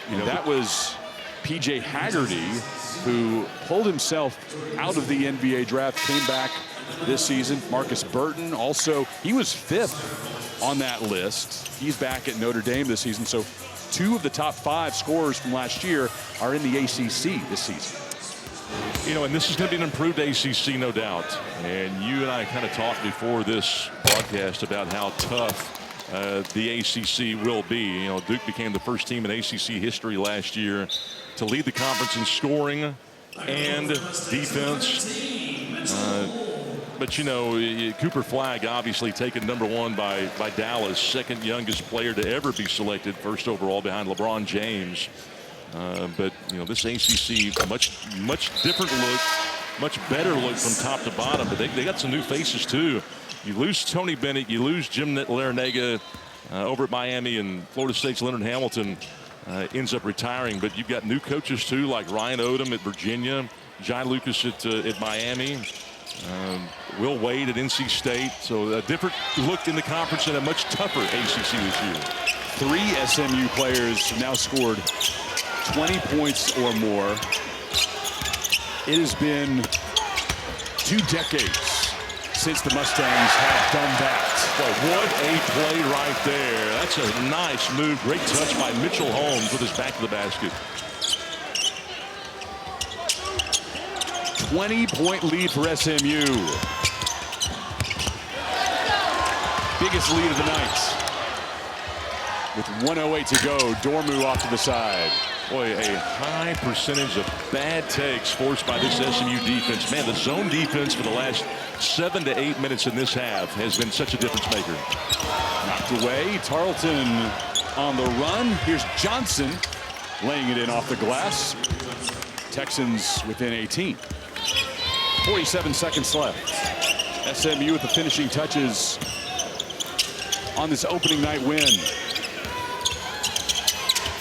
You know, that was P.J. Haggerty, who pulled himself out of the NBA draft, came back this season. Marcus Burton also, he was 5th on that list. He's back at Notre Dame this season. So 2 of the top 5 scorers from last year are in the ACC this season. You know, and this is going to be an improved ACC, no doubt. And you and I kind of talked before this broadcast about how tough the ACC will be. You know, Duke became the first team in ACC history last year to lead the conference in scoring and defense. But, you know, Cooper Flagg obviously taken #1 by Dallas, 2nd youngest player to ever be selected 1st overall behind LeBron James. But, you know, this ACC, much different look, much better look from top to bottom. But they got some new faces, too. You lose Tony Bennett, you lose Jim Larinaga over at Miami, and Florida State's Leonard Hamilton ends up retiring. But you've got new coaches, too, like Ryan Odom at Virginia, John Lucas at Miami, Will Wade at NC State. So a different look in the conference and a much tougher ACC this year. 3 SMU players have now scored 20 points or more. It has been 2 decades since the Mustangs have done that. Boy, what a play right there. That's a nice move. Great touch by Mitchell Holmes with his back to the basket. 20-point lead for SMU. Biggest lead of the night. With 1:08 to go, Dormu off to the side. Boy, a high percentage of bad takes forced by this SMU defense. Man, the zone defense for the last 7 to 8 minutes in this half has been such a difference maker. Knocked away. Tarleton on the run. Here's Johnson laying it in off the glass. Texans within 18. 47 seconds left. SMU with the finishing touches on this opening night win.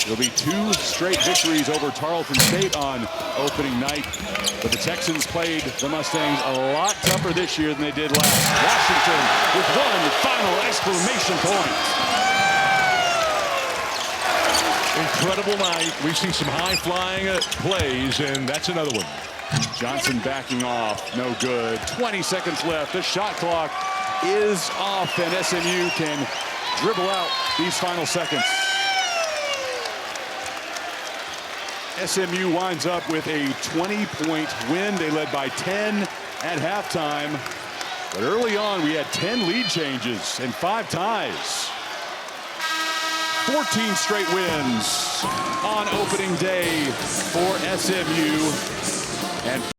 There'll be 2 straight victories over Tarleton State on opening night. But the Texans played the Mustangs a lot tougher this year than they did last. Washington with 1 final exclamation point. Incredible night. We've seen some high-flying plays, and that's another one. Johnson backing off. No good. 20 seconds left. The shot clock is off, and SMU can dribble out these final seconds. SMU winds up with a 20-point win. They led by 10 at halftime. But early on, we had 10 lead changes and 5 ties. 14 straight wins on opening day for SMU. And